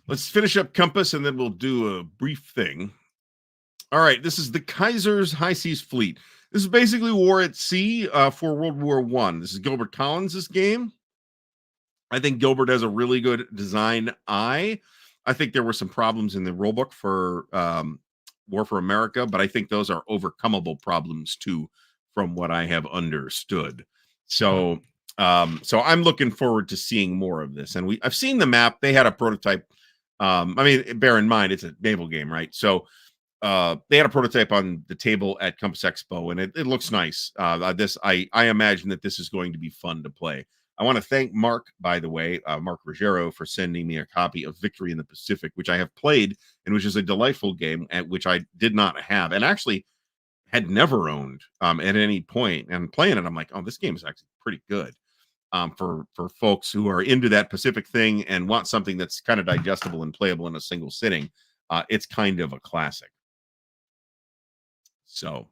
let's finish up Compass and then we'll do a brief thing. All right, this is the Kaiser's High Seas Fleet. This is basically war at sea for World War I. This is Gilbert Collins' game. I think Gilbert has a really good design eye. I think there were some problems in the rulebook for War for America, but I think those are overcomable problems too, from what I have understood. So I'm looking forward to seeing more of this. And I've seen the map. They had a prototype. I mean, bear in mind, it's a naval game, right? So they had a prototype on the table at Compass Expo, and it looks nice. I imagine that this is going to be fun to play. I want to thank Mark, by the way, Mark Ruggiero, for sending me a copy of Victory in the Pacific, which I have played and which is a delightful game, at which I did not have and actually had never owned at any point. And playing it, I'm like, oh, this game is actually pretty good for folks who are into that Pacific thing and want something that's kind of digestible and playable in a single sitting. It's kind of a classic. So.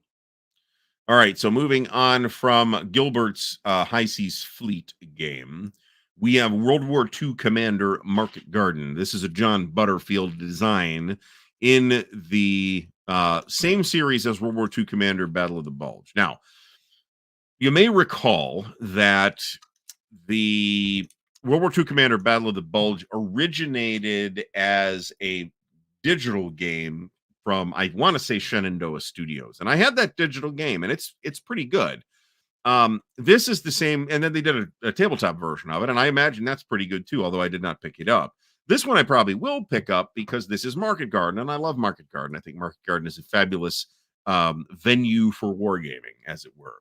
All right, so moving on from Gilbert's High Seas Fleet game, we have World War II Commander Market Garden. This is a John Butterfield design in the same series as World War II Commander Battle of the Bulge. Now, You may recall that the World War II Commander Battle of the Bulge originated as a digital game from, I want to say, Shenandoah Studios, and I had that digital game, and it's pretty good. This is the same, and then they did a tabletop version of it, and I imagine that's pretty good too, although I did not pick it up. This one I probably will pick up because this is Market Garden, and I love Market Garden. I think Market Garden is a fabulous venue for wargaming, as it were.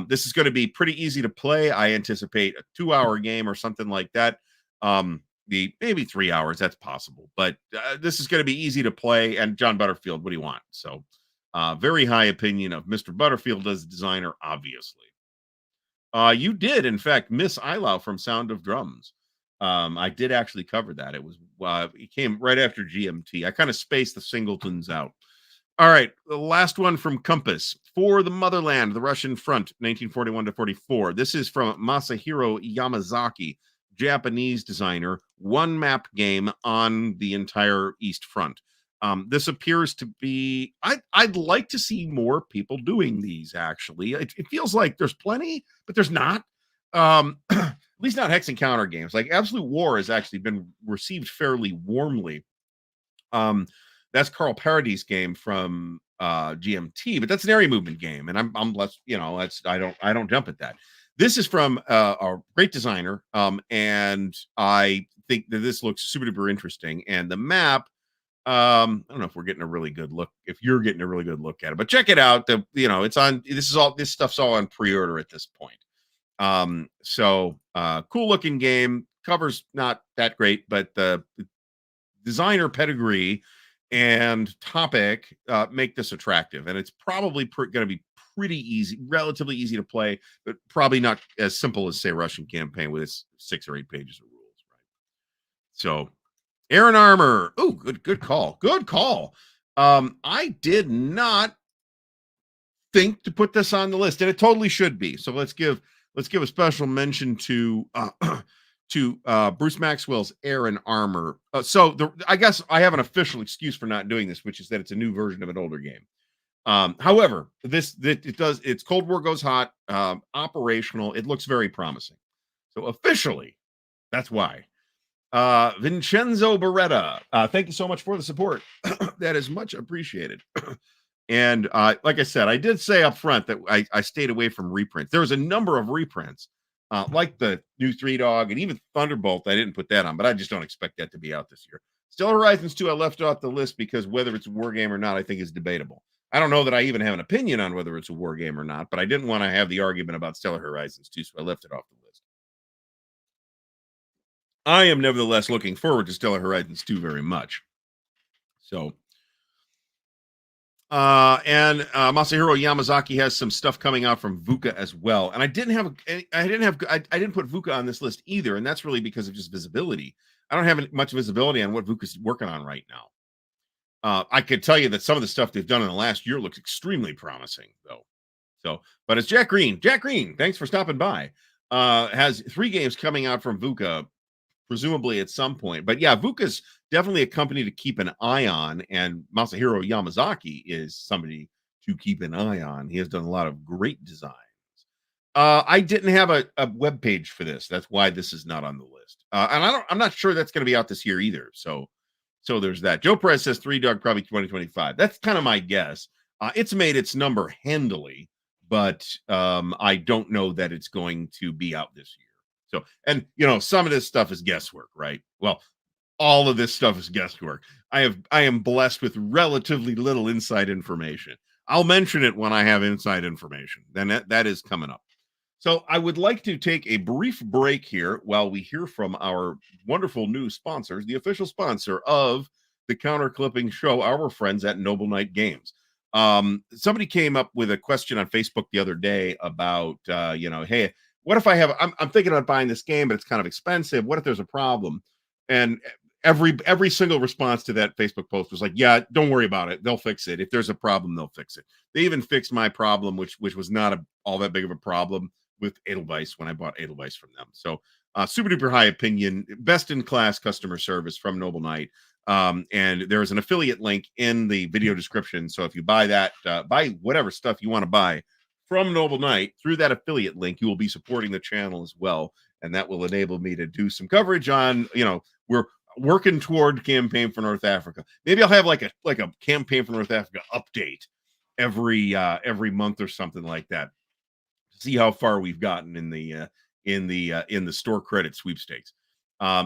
This is going to be pretty easy to play. I anticipate a 2-hour game or something like that. The maybe 3 hours, that's possible, but this is going to be easy to play. And John Butterfield, what do you want? So, very high opinion of Mr. Butterfield as a designer, obviously. You did, in fact, miss Ilau from Sound of Drums. I did actually cover that. It came right after GMT. I kind of spaced the singletons out. All right, the last one from Compass. For the Motherland, the Russian Front, 1941 to 44. This is from Masahiro Yamazaki, Japanese designer. One map game on the entire East Front. This appears to be, I'd like to see more people doing these, actually. It feels like there's plenty, but there's not. At least not Hex and Counter games. Like Absolute War has actually been received fairly warmly. That's Carl Parady's game from GMT, but that's an area movement game, and I'm less, that's I don't jump at that. This is from a great designer, and I think that this looks super duper interesting. And the map, I don't know if we're getting a really good look, if you're getting a really good look at it, but check it out. It's on. This stuff's all on pre-order at this point. So cool looking game. Cover's not that great, but the designer pedigree and topic make this attractive, and it's probably going to be pretty easy, relatively easy to play, but probably not as simple as, say, Russian Campaign with its 6 or 8 pages of rules, right? So Aaron Armour. Oh, good call. Good call. I did not think to put this on the list, and it totally should be. So let's give a special mention to Bruce Maxwell's Aaron Armour. I guess I have an official excuse for not doing this, which is that it's a new version of an older game. However, it's Cold War Goes Hot, operational. It looks very promising. So officially, that's why. Vincenzo Beretta, thank you so much for the support. That is much appreciated. And like I said, I did say up front that I stayed away from reprints. There was a number of reprints, like the new Three Dog and even Thunderbolt. I didn't put that on, but I just don't expect that to be out this year. Stellar Horizons 2, I left off the list because whether it's a war game or not, I think is debatable. I don't know that I even have an opinion on whether it's a war game or not, but I didn't want to have the argument about Stellar Horizons 2, so I left it off the list. I am nevertheless looking forward to Stellar Horizons 2 very much. So, Masahiro Yamazaki has some stuff coming out from VUCA as well. And I didn't put VUCA on this list either, and that's really because of just visibility. I don't have much visibility on what VUCA's working on right now. I could tell you that some of the stuff they've done in the last year looks extremely promising, though. So, but it's Jack Green. Jack Green, thanks for stopping by. Has 3 games coming out from VUCA, presumably at some point. But yeah, VUCA's definitely a company to keep an eye on, and Masahiro Yamazaki is somebody to keep an eye on. He has done a lot of great designs. I didn't have a web page for this. That's why this is not on the list. And I'm not sure that's going to be out this year either. So there's that. Joe Perez says 3 Dog probably 2025. That's kind of my guess. It's made its number handily, but I don't know that it's going to be out this year. So, and some of this stuff is guesswork, right? Well, all of this stuff is guesswork. I am blessed with relatively little inside information. I'll mention it when I have inside information. Then that is coming up. So I would like to take a brief break here while we hear from our wonderful new sponsors, the official sponsor of the Counter Clipping Show, our friends at Noble Knight Games. Somebody came up with a question on Facebook the other day about, hey, what if I'm thinking about buying this game, but it's kind of expensive. What if there's a problem? And every single response to that Facebook post was like, yeah, don't worry about it. They'll fix it. If there's a problem, they'll fix it. They even fixed my problem, which was not all that big of a problem with Edelweiss when I bought Edelweiss from them. So super duper high opinion, best in class customer service from Noble Knight. And there is an affiliate link in the video description. So if you buy that, buy whatever stuff you want to buy from Noble Knight through that affiliate link, you will be supporting the channel as well. And that will enable me to do some coverage on, we're working toward Campaign for North Africa. Maybe I'll have like a Campaign for North Africa update every month or something like that. See how far we've gotten in the store credit sweepstakes.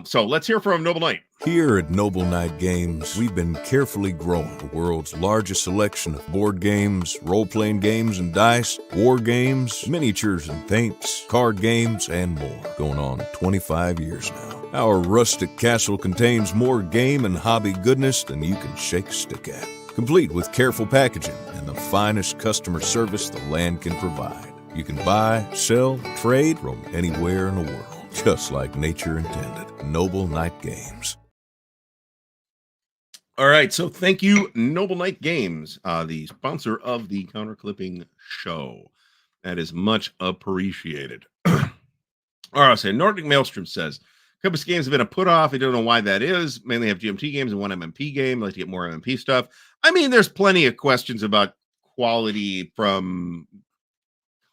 So let's hear from Noble Knight. Here at Noble Knight Games, we've been carefully growing the world's largest selection of board games, role-playing games and dice, war games, miniatures and paints, card games, and more. Going on 25 years now. Our rustic castle contains more game and hobby goodness than you can shake a stick at. Complete with careful packaging and the finest customer service the land can provide. You can buy, sell, trade from anywhere in the world, just like nature intended. Noble Knight Games. All right, so thank you, Noble Knight Games, the sponsor of the Counter Clipping Show. That is much appreciated. All right, so Nordic Maelstrom says, Compass games have been a put off. I don't know why that is. Mainly have GMT games and one MMP game. I like to get more MMP stuff. I mean, there's plenty of questions about quality from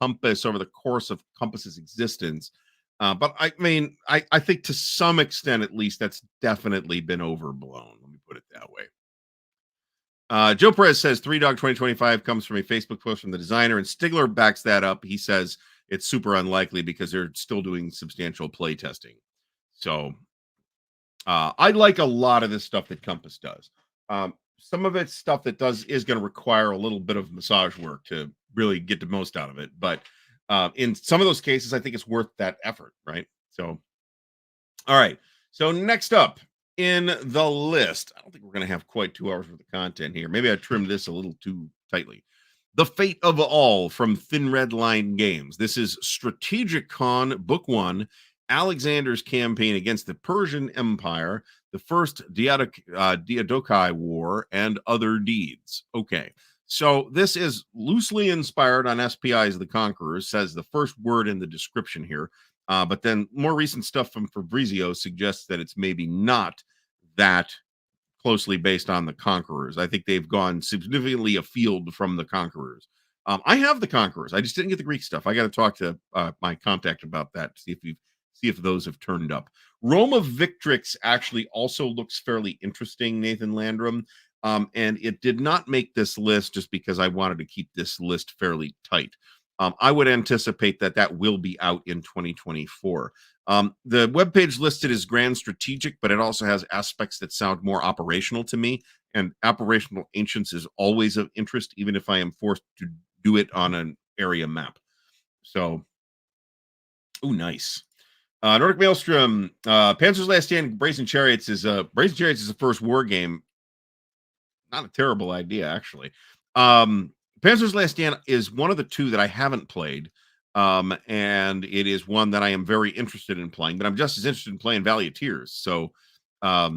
Compass over the course of Compass's existence. But I mean, I think to some extent, at least, that's definitely been overblown. Let me put it that way. Joe Perez says 3Dog 2025 comes from a Facebook post from the designer, and Stigler backs that up. He says it's super unlikely because they're still doing substantial play testing. So I like a lot of this stuff that Compass does. Some of it's stuff that is going to require a little bit of massage work to really get the most out of it. But in some of those cases, I think it's worth that effort, right? So, all right. So next up in the list, I don't think we're going to have quite 2 hours worth of content here. Maybe I trimmed this a little too tightly. The Fate of All from Thin Red Line Games. This is Strategic Con Book 1, Alexander's Campaign Against the Persian Empire, the First Diadochi War, and Other Deeds. Okay. So this is loosely inspired on SPI's The Conquerors, says the first word in the description here. But then more recent stuff from Fabrizio suggests that it's maybe not that closely based on The Conquerors. I think they've gone significantly afield from The Conquerors. I have The Conquerors. I just didn't get the Greek stuff. I got to talk to my contact about that, see if those have turned up. Rome of Victrix actually also looks fairly interesting, Nathan Landrum. And it did not make this list just because I wanted to keep this list fairly tight. I would anticipate that will be out in 2024. The webpage listed as Grand Strategic, but it also has aspects that sound more operational to me. And operational ancients is always of interest, even if I am forced to do it on an area map. So, nice. Nordic Maelstrom, Panzer's Last Stand, Brazen Chariots is a first war game. Not a terrible idea, actually. Panzer's Last Stand is one of the 2 that I haven't played, and it is one that I am very interested in playing, but I'm just as interested in playing Valley of Tears. So I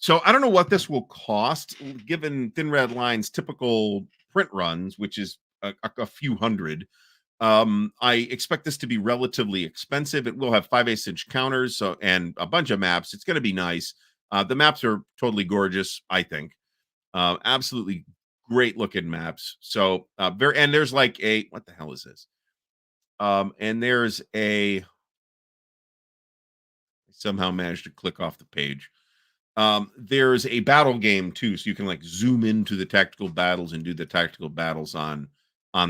don't know what this will cost, given Thin Red Line's typical print runs, which is a few hundred. I expect this to be relatively expensive. It will have 5/8 inch counters, and a bunch of maps. It's going to be nice. The maps are totally gorgeous, I think. Absolutely great looking maps. So and there's like what the hell is this? And there's I somehow managed to click off the page. There's a battle game too, so you can like zoom into the tactical battles and do the tactical battles on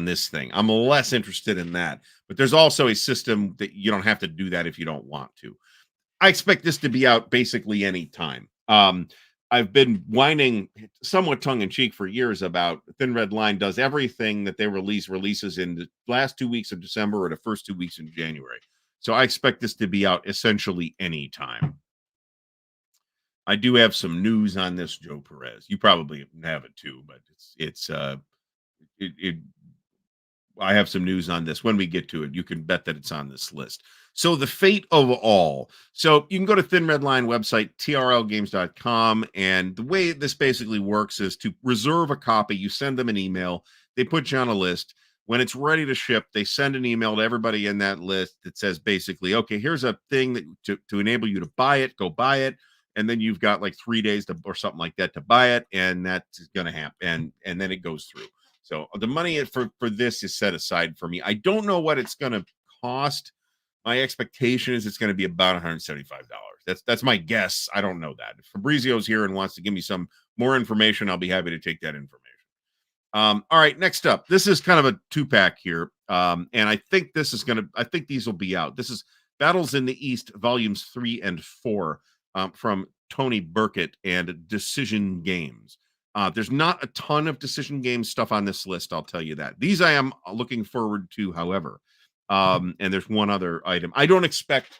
this thing. I'm less interested in that, but there's also a system that you don't have to do that if you don't want to. I expect this to be out basically any time. I've been whining somewhat tongue-in-cheek for years about Thin Red Line does everything that they releases in the last 2 weeks of December or the first 2 weeks in January. So I expect this to be out essentially any time. I do have some news on this, Joe Perez. You probably have it too, but I have some news on this. When we get to it, you can bet that it's on this list. So the Fate of All. So you can go to Thin Red Line website, trlgames.com. And the way this basically works is to reserve a copy. You send them an email. They put you on a list. When it's ready to ship, they send an email to everybody in that list that says basically, okay, here's a thing that to enable you to buy it, go buy it. And then you've got like 3 days or something like that to buy it. And that's going to happen. And then it goes through. So the money for this is set aside for me. I don't know what it's going to cost. My expectation is it's going to be about $175. That's my guess. I don't know that. If Fabrizio's here and wants to give me some more information, I'll be happy to take that information. All right, next up. This is kind of a 2-pack here. And I think I think these will be out. This is Battles in the East, volumes 3 and 4, from Tony Burkett and Decision Games. There's not a ton of Decision Games stuff on this list, I'll tell you that. These I am looking forward to, however. And there's one other item. I don't expect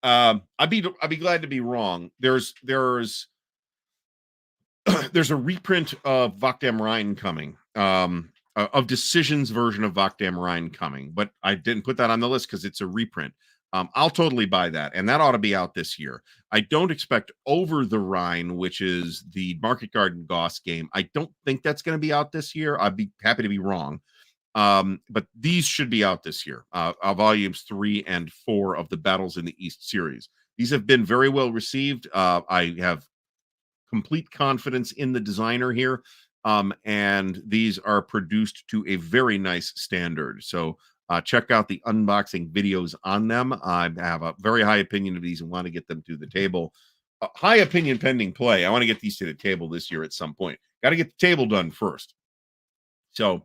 I'd be glad to be wrong. There's there's a reprint of Wacht am Rhein coming. Of Decision's version of Wacht am Rhein coming, but I didn't put that on the list because it's a reprint. I'll totally buy that, and that ought to be out this year. I don't expect Over the Rhine, which is the Market Garden Goss game. I don't think that's going to be out this year. I'd be happy to be wrong. But these should be out this year, volumes 3 and 4 of the Battles in the East series. These have been very well received. I have complete confidence in the designer here. And these are produced to a very nice standard. So check out the unboxing videos on them. I have a very high opinion of these and want to get them to the table. High opinion pending play. I want to get these to the table this year at some point. Got to get the table done first. So,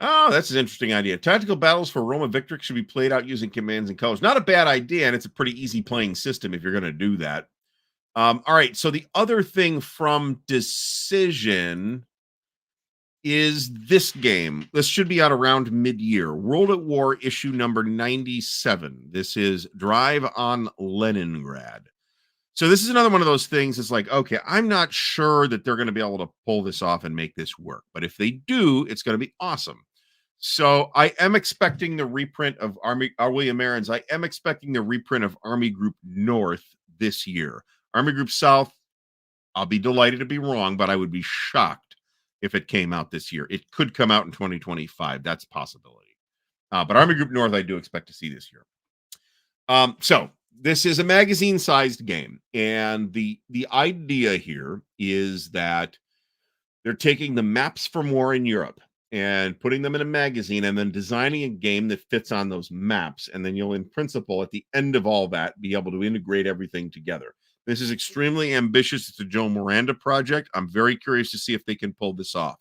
that's an interesting idea. Tactical battles for Roma Victrix should be played out using commands and colors. Not a bad idea, and it's a pretty easy playing system if you're going to do that. All right, so the other thing from Decision is this game. This should be out around mid-year. World at War issue number 97. This is Drive on Leningrad. So this is another one of those things. It's like, okay, I'm not sure that they're going to be able to pull this off and make this work. But if they do, it's going to be awesome. So I am expecting the reprint of William Aarons. I am expecting the reprint of Army Group North this year. Army Group South, I'll be delighted to be wrong, but I would be shocked if it came out this year. It could come out in 2025. That's a possibility. But Army Group North, I do expect to see this year. So this is a magazine-sized game, and the idea here is that they're taking the maps from war in Europe and putting them in a magazine and then designing a game that fits on those maps. And then you'll, in principle, at the end of all that, be able to integrate everything together. This is extremely ambitious. It's a Joe Miranda project. I'm very curious to see if they can pull this off.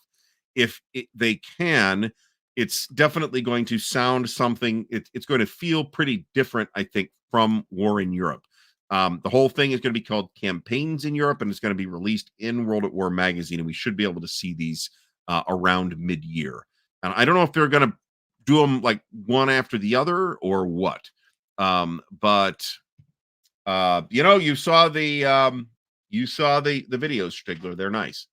If they can, it's definitely going to sound something. It's going to feel pretty different, I think, from War in Europe. The whole thing is going to be called Campaigns in Europe, and it's going to be released in World at War magazine, and we should be able to see these around mid-year. And I don't know if they're going to do them like one after the other or what. But you saw the videos, Stigler. They're nice.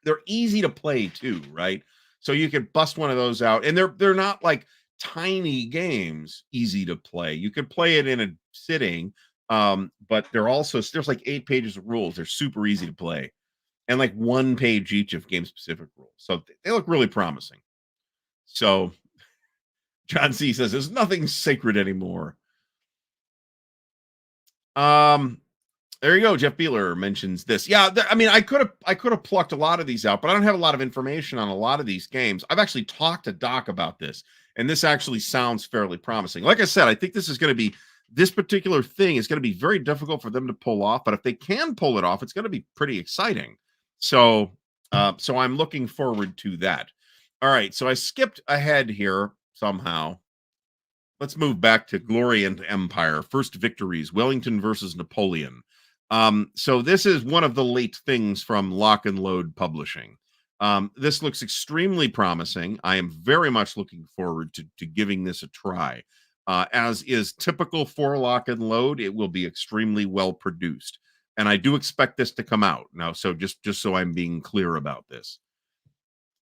They're easy to play too, right? So you could bust one of those out, and they're not like tiny games, easy to play. You could play it in a sitting, but there's like 8 pages of rules. They're super easy to play, and like 1 page each of game specific rules. So they look really promising. So John C says there's nothing sacred anymore. There you go. Jeff Beeler mentions this. Yeah, I mean, I could have plucked a lot of these out, but I don't have a lot of information on a lot of these games. I've actually talked to Doc about this, and this actually sounds fairly promising. Like I said, I think this particular thing is going to be very difficult for them to pull off, but if they can pull it off, it's going to be pretty exciting. So I'm looking forward to that. All right, so I skipped ahead here somehow. Let's move back to Glory and Empire. First Victories, Wellington versus Napoleon. So this is one of the late things from Lock and Load Publishing. This looks extremely promising. I am very much looking forward to giving this a try. As is typical for Lock and Load, it will be extremely well produced. And I do expect this to come out now. So just so I'm being clear about this.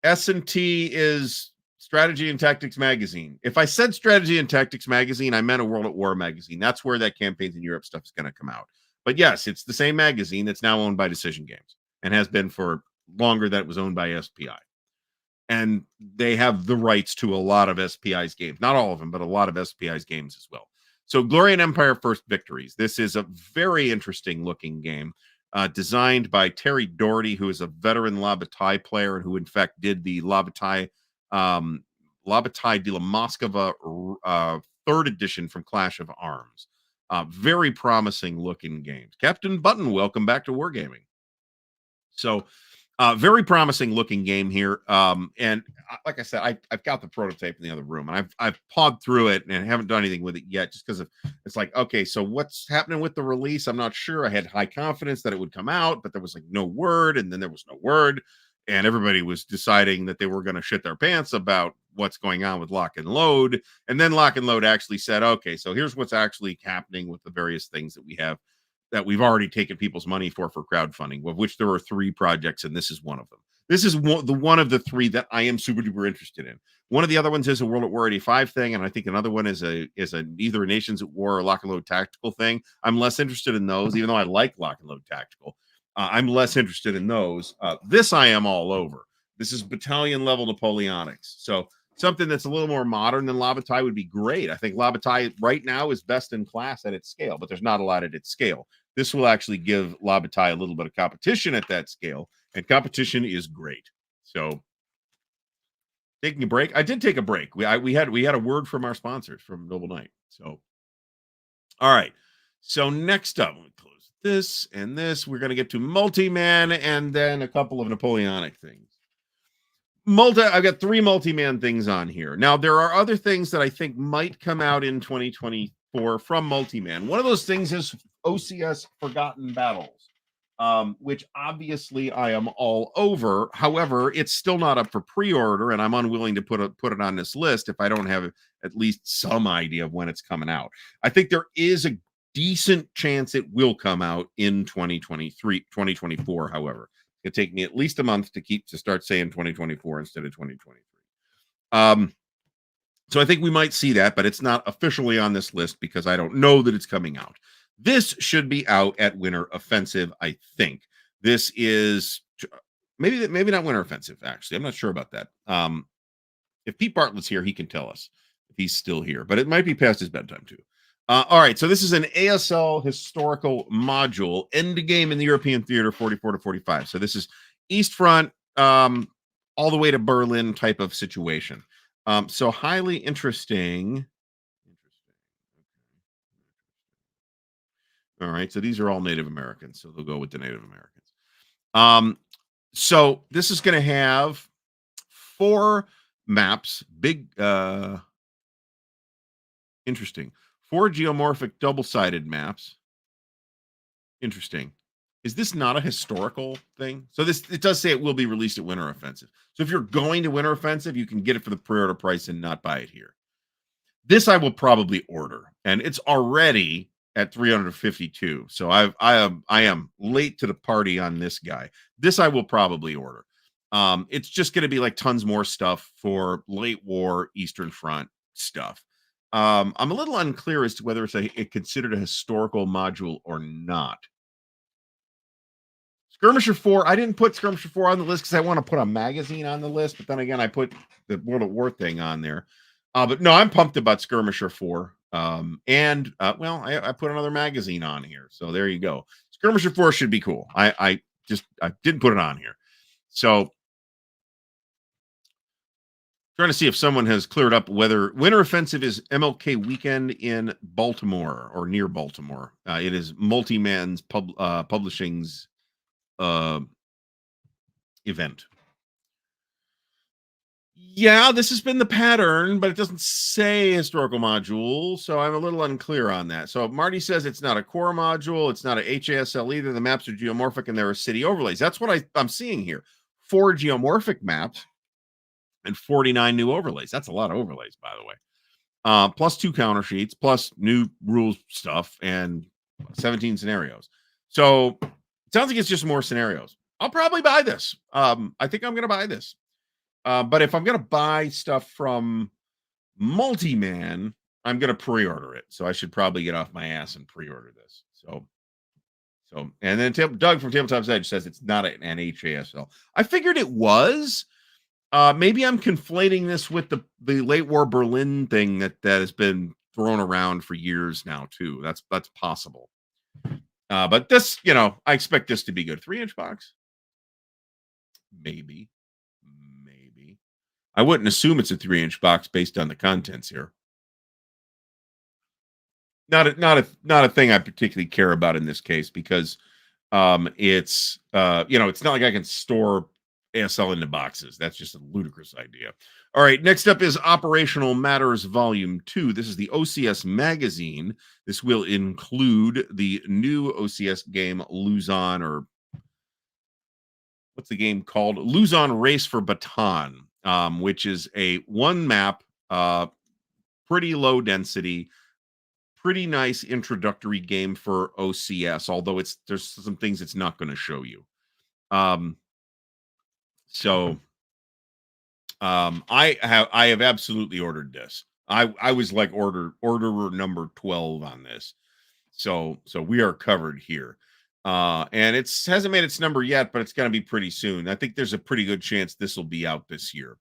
S&T is Strategy and Tactics Magazine. If I said Strategy and Tactics Magazine, I meant a World at War magazine. That's where that Campaigns in Europe stuff is going to come out. But yes, it's the same magazine that's now owned by Decision Games and has been for longer than it was owned by SPI. And they have the rights to a lot of SPI's games. Not all of them, but a lot of SPI's games as well. So Glory and Empire First Victories. This is a very interesting looking game. designed by Terry Doherty, who is a veteran Labatai player and who, in fact, did the Labatai de la Moscova third edition from Clash of Arms. Very promising looking games. Captain Button, welcome back to Wargaming. So, very promising looking game here. And like I said, I've got the prototype in the other room, and I've pawed through it and haven't done anything with it yet, just because it's like, okay, so what's happening with the release? I'm not sure. I had high confidence that it would come out, but there was like no word, and then there was no word, and everybody was deciding that they were going to shit their pants about what's going on with Lock and Load. And then Lock and Load actually said, okay, so here's what's actually happening with the various things that we have that we've already taken people's money for crowdfunding, of which there are 3 projects, and this is one of them. This is one of the 3 that I am super duper interested in. One of the other ones is a World at War 85 thing, and I think another one is either a Nations at War or Lock and Load Tactical thing. I'm less interested in those, even though I like Lock and Load Tactical. I'm less interested in those. This I am all over. This is battalion level Napoleonics. So something that's a little more modern than Labatai would be great. I think Labatai right now is best in class at its scale, but there's not a lot at its scale. This will actually give Labatai a little bit of competition at that scale, and competition is great. So, taking a break. I did take a break. We had a word from our sponsors from Noble Knight. So, all right. So next up, let me close this and this. We're going to get to multi-man and then a couple of Napoleonic things. I've got 3 multi-man things on here. Now, there are other things that I think might come out in 2024 from multi-man. One of those things is OCS Forgotten Battles, which obviously I am all over. However, it's still not up for pre-order, and I'm unwilling to put it on this list if I don't have at least some idea of when it's coming out. I think there is a decent chance it will come out in 2024, however. It'd take me at least a month to start saying 2024 instead of 2023. So I think we might see that, but it's not officially on this list because I don't know that it's coming out. This should be out at Winter Offensive, I think. This is maybe not Winter Offensive, actually. I'm not sure about that. If Pete Bartlett's here, he can tell us if he's still here, but it might be past his bedtime too. All right, so this is an ASL historical module, endgame in the European theater, 44 to 45. So this is East Front, all the way to Berlin type of situation. So highly interesting. All right, so these are all Native Americans, so they'll go with the Native Americans. So this is going to have 4 maps, big, interesting. 4 geomorphic double-sided maps. Interesting. Is this not a historical thing? So it does say it will be released at Winter Offensive. So if you're going to Winter Offensive, you can get it for the pre-order price and not buy it here. This I will probably order, and it's already at 352. So I am late to the party on this guy. This I will probably order. It's just going to be like tons more stuff for late war Eastern Front stuff. I'm a little unclear as to whether it's considered a historical module or not. Skirmisher 4, I didn't put Skirmisher 4 on the list because I want to put a magazine on the list, but then again, I put the World at War thing on there. But no, I'm pumped about Skirmisher 4. I put another magazine on here, so there you go. Skirmisher 4 should be cool. I didn't put it on here. So trying to see if someone has cleared up whether Winter Offensive is MLK weekend in Baltimore or near Baltimore. It is Multi-Man's Publishing's event. Yeah, this has been the pattern, but it doesn't say historical module, so I'm a little unclear on that. So Marty says it's not a core module, it's not a HASL either. The maps are geomorphic and there are city overlays. That's what I'm seeing here. 4 geomorphic maps and 49 new overlays. That's a lot of overlays, by the way. Plus 2 counter sheets, plus new rules stuff, and 17 scenarios. So it sounds like it's just more scenarios. I'll probably buy this. I think I'm going to buy this. But if I'm going to buy stuff from Multi-Man, I'm going to pre-order it. So I should probably get off my ass and pre-order this. So, and then Doug from Tabletop's Edge says it's not an HASL. I figured it was. Maybe I'm conflating this with the late war Berlin thing that has been thrown around for years now too. That's possible. But this, I expect this to be good. 3-inch box, maybe. I wouldn't assume it's a 3-inch box based on the contents here. Not a thing I particularly care about in this case because it's it's not like I can store ASL into boxes. That's just a ludicrous idea. All right, next up is Operational Matters Volume 2. This is the OCS magazine. This will include the new OCS game Luzon, or what's the game called? Luzon Race for Baton, which is a one map, pretty low density, pretty nice introductory game for OCS, although there's some things it's not going to show you. I have absolutely ordered this. I was like orderer number 12 on this. So we are covered here. And it hasn't made its number yet, but it's going to be pretty soon. I think there's a pretty good chance this will be out this year.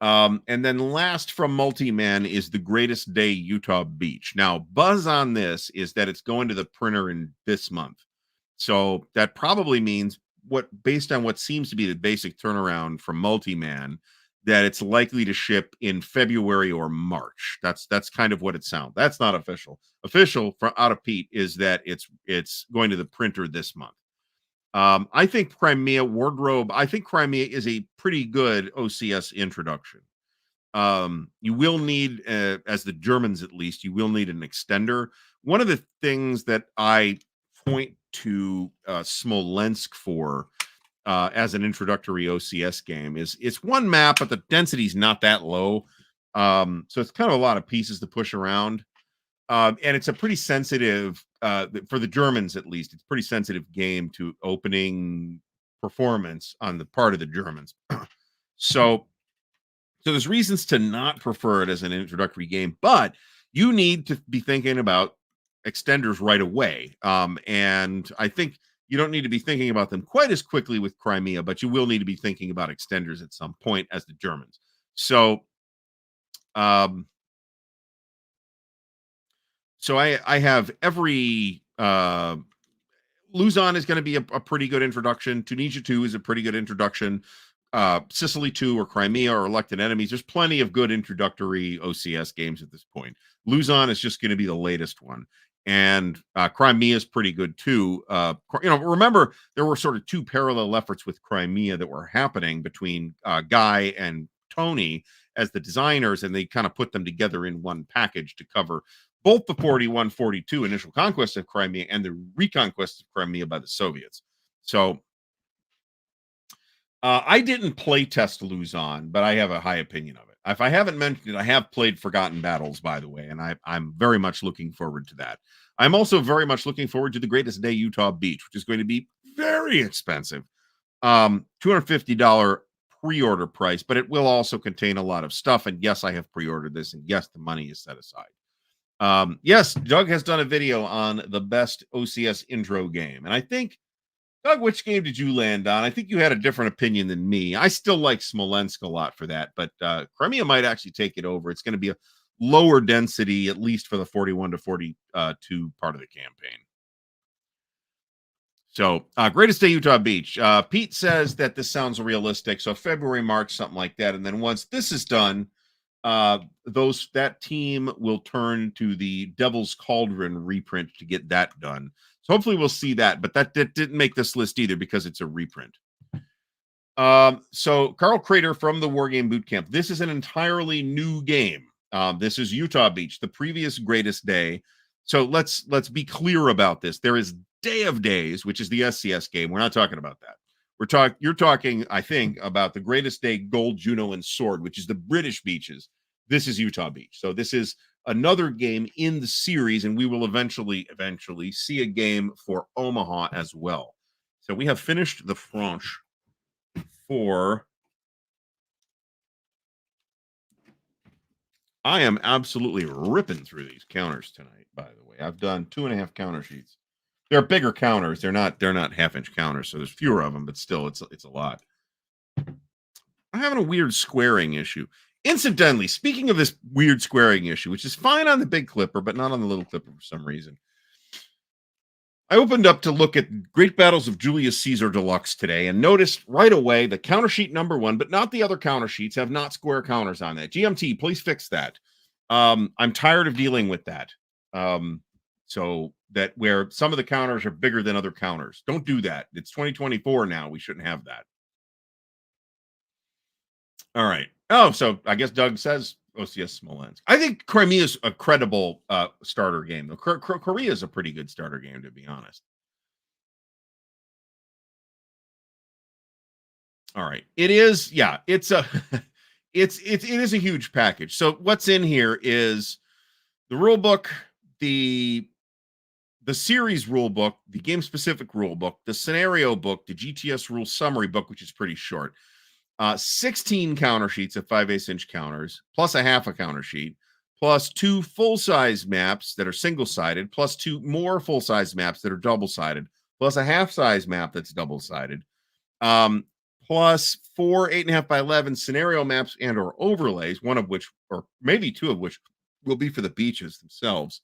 And then last from Multi-Man is The Greatest Day Utah Beach. Now, buzz on this is that it's going to the printer in this month. So that probably means based on what seems to be the basic turnaround from Multi-Man, that it's likely to ship in February or March. That's kind of what it sounds. That's not official. Official from out of Pete is that it's going to the printer this month. I think Crimea is a pretty good OCS introduction. You will need, as the Germans at least, you will need an extender. One of the things that I point to Smolensk for as an introductory OCS game is it's one map, but the density is not that low. So it's kind of a lot of pieces to push around. And it's a pretty sensitive, for the Germans at least, it's a pretty sensitive game to opening performance on the part of the Germans. So there's reasons to not prefer it as an introductory game, but you need to be thinking about extenders right away. And I think you don't need to be thinking about them quite as quickly with Crimea, but you will need to be thinking about extenders at some point as the Germans. So, I have every Luzon is going to be a pretty good introduction. Tunisia 2 is a pretty good introduction. Sicily 2 or Crimea or Elected Enemies. There's plenty of good introductory OCS games at this point. Luzon is just going to be the latest one. And Crimea is pretty good too. Remember, there were sort of two parallel efforts with Crimea that were happening between Guy and Tony as the designers, and they kind of put them together in one package to cover both the 41-42 initial conquest of Crimea and the reconquest of Crimea by the Soviets. So I didn't play test Luzon, but I have a high opinion of it. If I haven't mentioned it, I have played Forgotten Battles, by the way, and I'm very much looking forward to that. I'm also very much looking forward to The Greatest Day Utah Beach, which is going to be very expensive. $250 pre-order price, but it will also contain a lot of stuff. And yes, I have pre-ordered this, and yes, the money is set aside. Yes, Doug has done a video on the best OCS intro game. And I think, Doug, which game did you land on? I think you had a different opinion than me. I still like Smolensk a lot for that, but Crimea might actually take it over. It's going to be a lower density, at least for the 41-42 part of the campaign. So, Greatest Day Utah Beach. Pete says that this sounds realistic. So February, March, something like that. And then once this is done, that team will turn to the Devil's Cauldron reprint to get that done. So hopefully we'll see that, but that didn't make this list either because it's a reprint. So Carl Crater from the Wargame Bootcamp. This is an entirely new game. This is Utah Beach, the previous Greatest Day. So let's be clear about this. There is Day of Days, which is the SCS game. We're not talking about that. You're talking, I think, about the Greatest Day Gold, Juno, and Sword, which is the British beaches. This is Utah Beach. So this is another game in the series, and we will eventually see a game for Omaha as well. So we have finished the Franche for... I am absolutely ripping through these counters tonight, by the way. I've done 2.5 counter sheets. They're bigger counters. They're not half-inch counters, so there's fewer of them, but still, it's a lot. I'm having a weird squaring issue. Incidentally, speaking of this weird squaring issue, which is fine on the big clipper, but not on the little clipper for some reason. I opened up to look at Great Battles of Julius Caesar Deluxe today and noticed right away the counter sheet number 1, but not the other counter sheets, have not square counters on that. GMT, please fix that. I'm tired of dealing with that. So that where some of the counters are bigger than other counters. Don't do that. It's 2024 now. We shouldn't have that. All right. Oh, so I guess Doug says OCS Smolensk. I think Crimea is a credible starter game. Korea is a pretty good starter game, to be honest. All right. It is, yeah, it's a it is a huge package. So what's in here is the rule book, the series rule book, the game specific rule book, the scenario book, the GTS rule summary book, which is pretty short. 16 counter sheets of 5/8 inch counters, plus a half a counter sheet, plus 2 full-size maps that are single-sided, plus 2 more full-size maps that are double-sided, plus a half-size map that's double-sided, plus 4 8.5 by 11 scenario maps and or overlays, one of which, or maybe 2 of which, will be for the beaches themselves,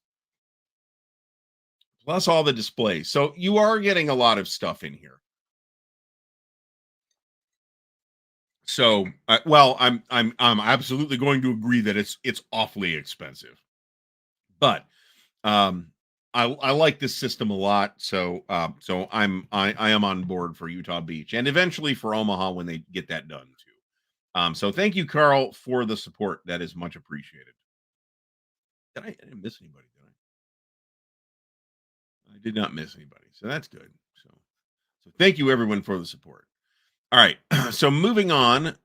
plus all the displays. So you are getting a lot of stuff in here. So, well, I'm absolutely going to agree that it's awfully expensive, but I like this system a lot. So so I am on board for Utah Beach and eventually for Omaha when they get that done too. So thank you, Carl, for the support. That is much appreciated. I didn't miss anybody, did I? I did not miss anybody, so that's good. So thank you everyone for the support. All right. So moving on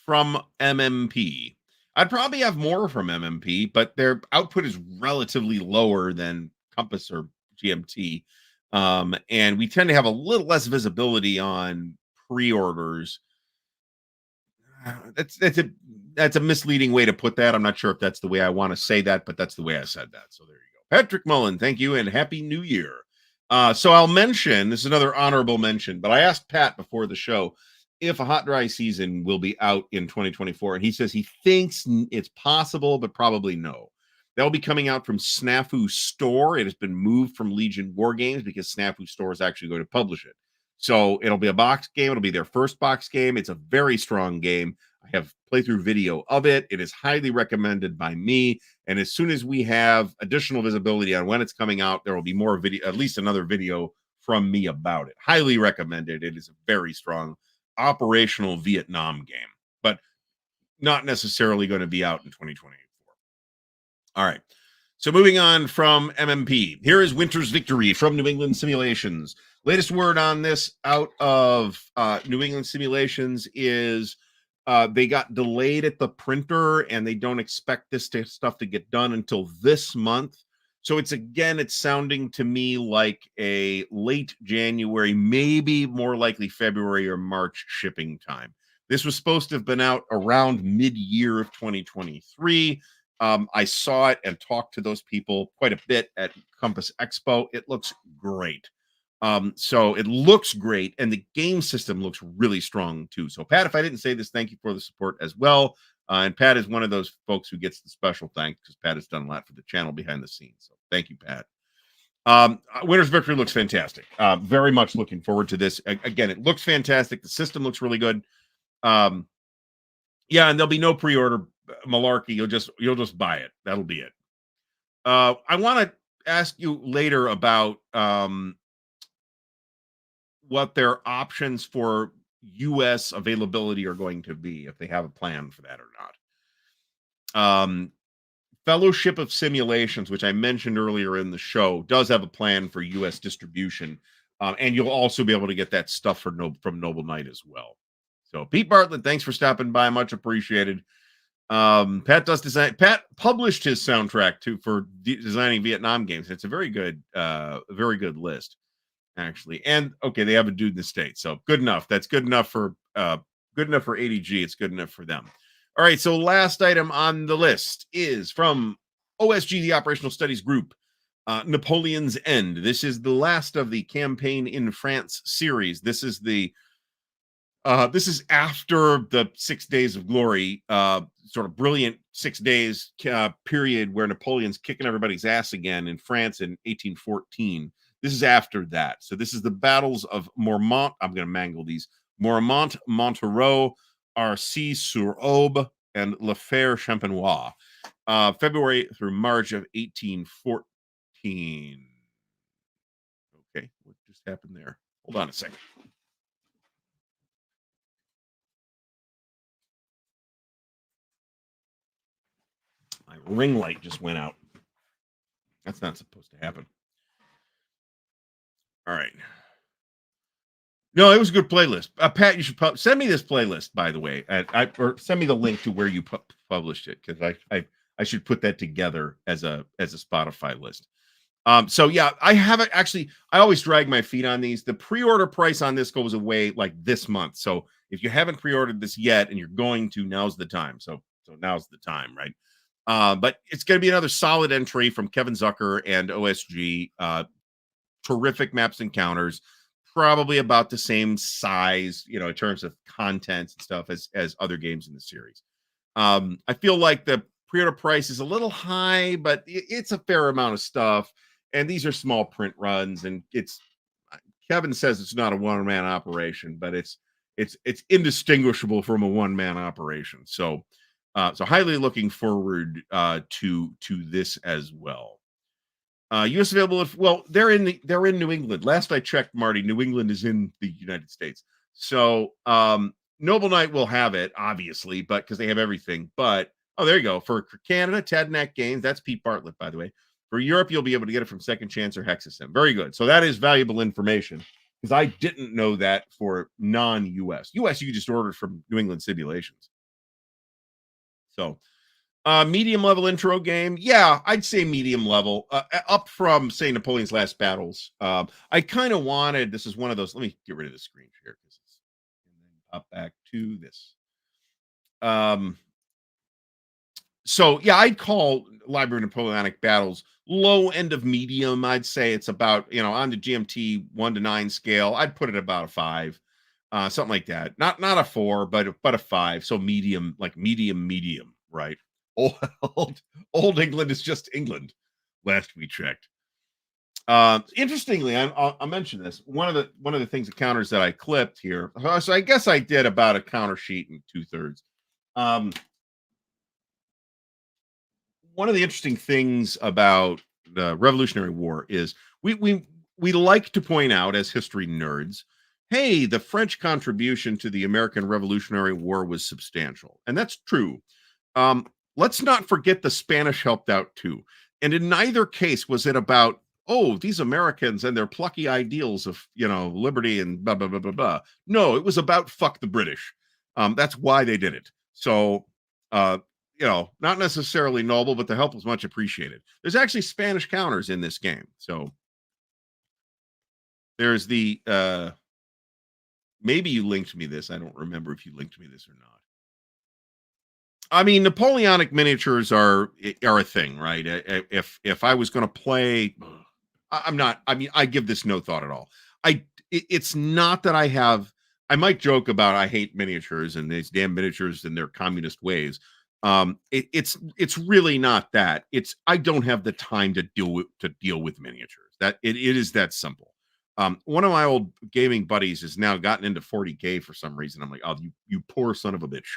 from MMP. I'd probably have more from MMP, but their output is relatively lower than Compass or GMT. And we tend to have a little less visibility on pre-orders. That's a misleading way to put that. I'm not sure if that's the way I want to say that, but that's the way I said that. So there you go. Patrick Mullen, thank you and happy new year. So I'll mention, this is another honorable mention, but I asked Pat before the show if a hot dry season will be out in 2024, and he says he thinks it's possible, but probably no. That'll be coming out from Snafu Store. It has been moved from Legion Wargames because Snafu Store is actually going to publish it. So it'll be a box game. It'll be their first box game. It's a very strong game. I have playthrough video of it. It is highly recommended by me. And as soon as we have additional visibility on when it's coming out, there will be more video, at least another video from me about it. Highly recommended. It is a very strong operational Vietnam game, but not necessarily going to be out in 2024. All right. So moving on from MMP, here is Winter's Victory from New England Simulations. Latest word on this out of New England Simulations is they got delayed at the printer and they don't expect this stuff to get done until this month. So it's sounding to me like a late January, maybe more likely February or March shipping time. This was supposed to have been out around mid-year of 2023. I saw it and talked to those people quite a bit at Compass Expo. It looks great. So it looks great, and the game system looks really strong too. So, Pat, if I didn't say this, thank you for the support as well. And Pat is one of those folks who gets the special thanks because Pat has done a lot for the channel behind the scenes. So, thank you, Pat. Winter's Victory looks fantastic. Very much looking forward to this. Again, it looks fantastic. The system looks really good. Yeah, and there'll be no pre-order malarkey. You'll just buy it. That'll be it. I want to ask you later about what their options for US availability are going to be, if they have a plan for that or not. Fellowship of Simulations, which I mentioned earlier in the show, does have a plan for US distribution. And you'll also be able to get that stuff from Noble Knight as well. So Pete Bartlett, thanks for stopping by. Much appreciated. Pat published his soundtrack for designing Vietnam games. It's a very good list, actually. And okay, they have a dude in the States, so good enough. That's good enough for ADG. It's good enough for them. All right, so last item on the list is from OSG, the Operational Studies Group, Napoleon's End. This is the last of the Campaign in France series. This is after the 6 Days of Glory, sort of brilliant 6 days period where Napoleon's kicking everybody's ass again in France in 1814. This is after that. So this is the battles of Mormont. I'm going to mangle these. Mormont, Montereau, Arcis-sur-Aube, and La Fère-Champenois. February through March of 1814. Okay, what just happened there? Hold on a second. My ring light just went out. That's not supposed to happen. All right. No, it was a good playlist. Pat, you should send me this playlist, by the way, or send me the link to where you published it, because I should put that together as a Spotify list. So yeah, I haven't actually. I always drag my feet on these. The pre-order price on this goes away like this month. So if you haven't pre-ordered this yet and you're going to, now's the time. So now's the time, right? But it's going to be another solid entry from Kevin Zucker and OSG. Terrific maps and counters. Probably about the same size, in terms of content and stuff as other games in the series. I feel like the pre-order price is a little high, but it's a fair amount of stuff. And these are small print runs, and Kevin says it's not a one-man operation, but it's indistinguishable from a one-man operation. So highly looking forward to this as well. U.S. available. They're in New England. Last I checked, Marty, New England is in the United States. So Noble Knight will have it, obviously, but because they have everything. But there you go. For Canada, Tadnac Games. That's Pete Bartlett, by the way. For Europe, you'll be able to get it from Second Chance or Hexasim. Very good. So that is valuable information, because I didn't know that for non-U.S. U.S. you can just order from New England Simulations. So. Medium level intro game. Yeah, I'd say medium level, up from, say, Napoleon's Last Battles. I kind of wanted, this is one of those, let me get rid of the screen share, and then up back to this. So yeah, I'd call Library of Napoleonic Battles low end of medium. I'd say it's about, on the GMT 1 to 9 scale, I'd put it about a 5, something like that. Not a 4, but a 5. So medium, like medium, right? Old England is just England. Last we checked. Interestingly, I'll mention this. One of the things, the counters that I clipped here. So I guess I did about a counter sheet in 2/3. One of the interesting things about the Revolutionary War is we like to point out, as history nerds, hey, the French contribution to the American Revolutionary War was substantial, and that's true. Let's not forget the Spanish helped out too. And in neither case was it about, these Americans and their plucky ideals of, liberty and blah, blah, blah, blah, blah. No, it was about fuck the British. That's why they did it. So, not necessarily noble, but the help was much appreciated. There's actually Spanish counters in this game. So there's the, maybe you linked me this. I don't remember if you linked me this or not. I mean, Napoleonic miniatures are a thing, right? If I was going to play, I give this no thought at all. It's not that I might joke about I hate miniatures and these damn miniatures and their communist ways. It's really not that. I don't have the time to deal with miniatures. That it is that simple. One of my old gaming buddies has now gotten into 40K for some reason. I'm like, you poor son of a bitch.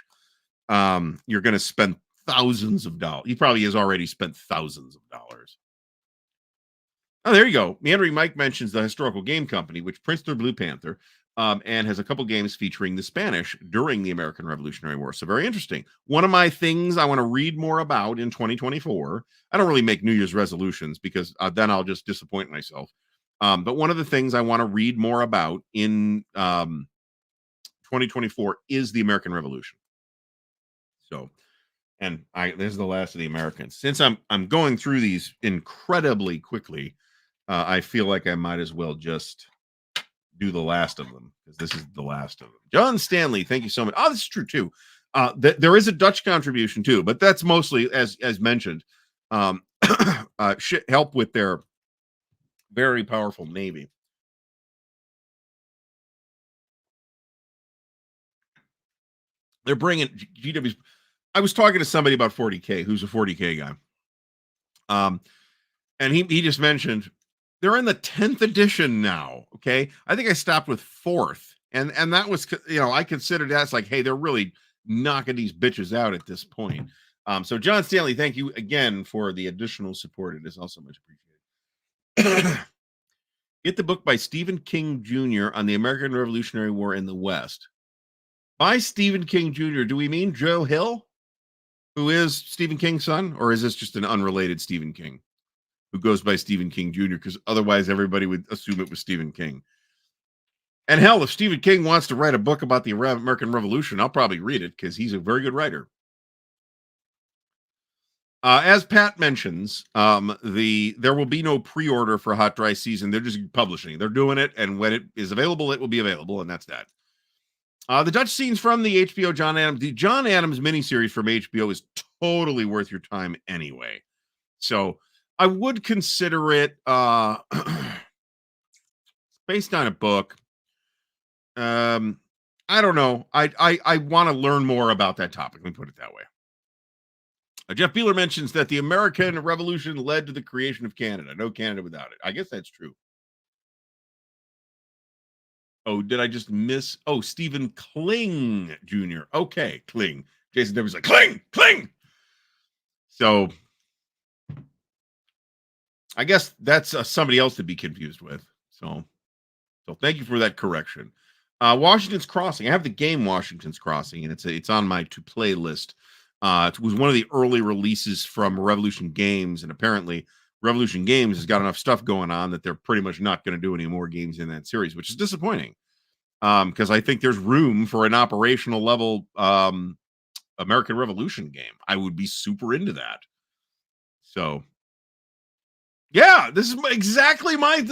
You're going to spend thousands of dollars. He probably has already spent thousands of dollars. Oh, there you go. Meandering Mike mentions the Historical Game Company, which prints their Blue Panther, and has a couple games featuring the Spanish during the American Revolutionary War. So very interesting. One of my things I want to read more about in 2024. I don't really make New Year's resolutions because then I'll just disappoint myself. But one of the things I want to read more about in 2024 is the American Revolution. So, and this is the last of the Americans. Since I'm going through these incredibly quickly, I feel like I might as well just do the last of them, because this is the last of them. John Stanley, thank you so much. Oh, this is true too. There is a Dutch contribution too, but that's mostly, as mentioned, help with their very powerful navy. They're bringing GW's. I was talking to somebody about 40K, who's a 40K guy. And he just mentioned they're in the 10th edition now. Okay, I think I stopped with 4th, and that was, I considered that's like, hey, they're really knocking these bitches out at this point. So John Stanley, thank you again for the additional support. It is also much appreciated. Get the book by Stephen King Jr. on the American Revolutionary War in the West. By Stephen King Jr., do we mean Joe Hill, who is Stephen King's son, or is this just an unrelated Stephen King who goes by Stephen King Jr.? Because otherwise everybody would assume it was Stephen King. And hell, if Stephen King wants to write a book about the American Revolution, I'll probably read it because he's a very good writer. As Pat mentions, there will be no pre-order for Hot Dry Season. They're just publishing. They're doing it, and when it is available, it will be available, and that's that. The Dutch scenes from the HBO John Adams. The John Adams miniseries from HBO is totally worth your time anyway. So I would consider it based on a book. I don't know. I want to learn more about that topic. Let me put it that way. Jeff Beeler mentions that the American Revolution led to the creation of Canada. No Canada without it. I guess that's true. Oh, did I just miss? Oh, Stephen Kling Jr. Okay, Kling. Jason Dever's like, Kling. So I guess that's somebody else to be confused with. So thank you for that correction. Washington's Crossing. I have the game Washington's Crossing, and it's on my to play list. It was one of the early releases from Revolution Games, and apparently Revolution Games has got enough stuff going on that they're pretty much not going to do any more games in that series, which is disappointing. Because I think there's room for an operational level American Revolution game. I would be super into that. So, yeah, this is exactly my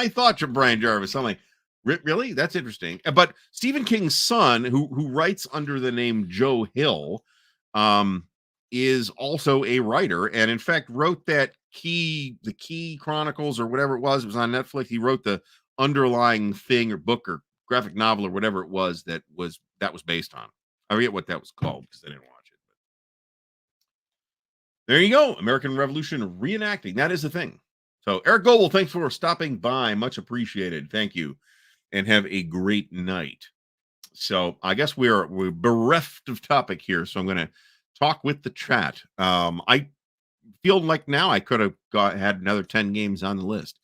thought, Brian Jarvis. I'm like, really? That's interesting. But Stephen King's son, who writes under the name Joe Hill, is also a writer, and in fact wrote the Key Chronicles or whatever it was. It was on Netflix. He wrote the underlying thing or book or graphic novel or whatever it was that was based on. I forget what that was called because I didn't watch it. But there you go. American Revolution reenacting. That is the thing. So Eric Goebel, thanks for stopping by. Much appreciated. Thank you. And have a great night. So I guess we're bereft of topic here. So I'm going to talk with the chat. I feel like now I could have had another 10 games on the list.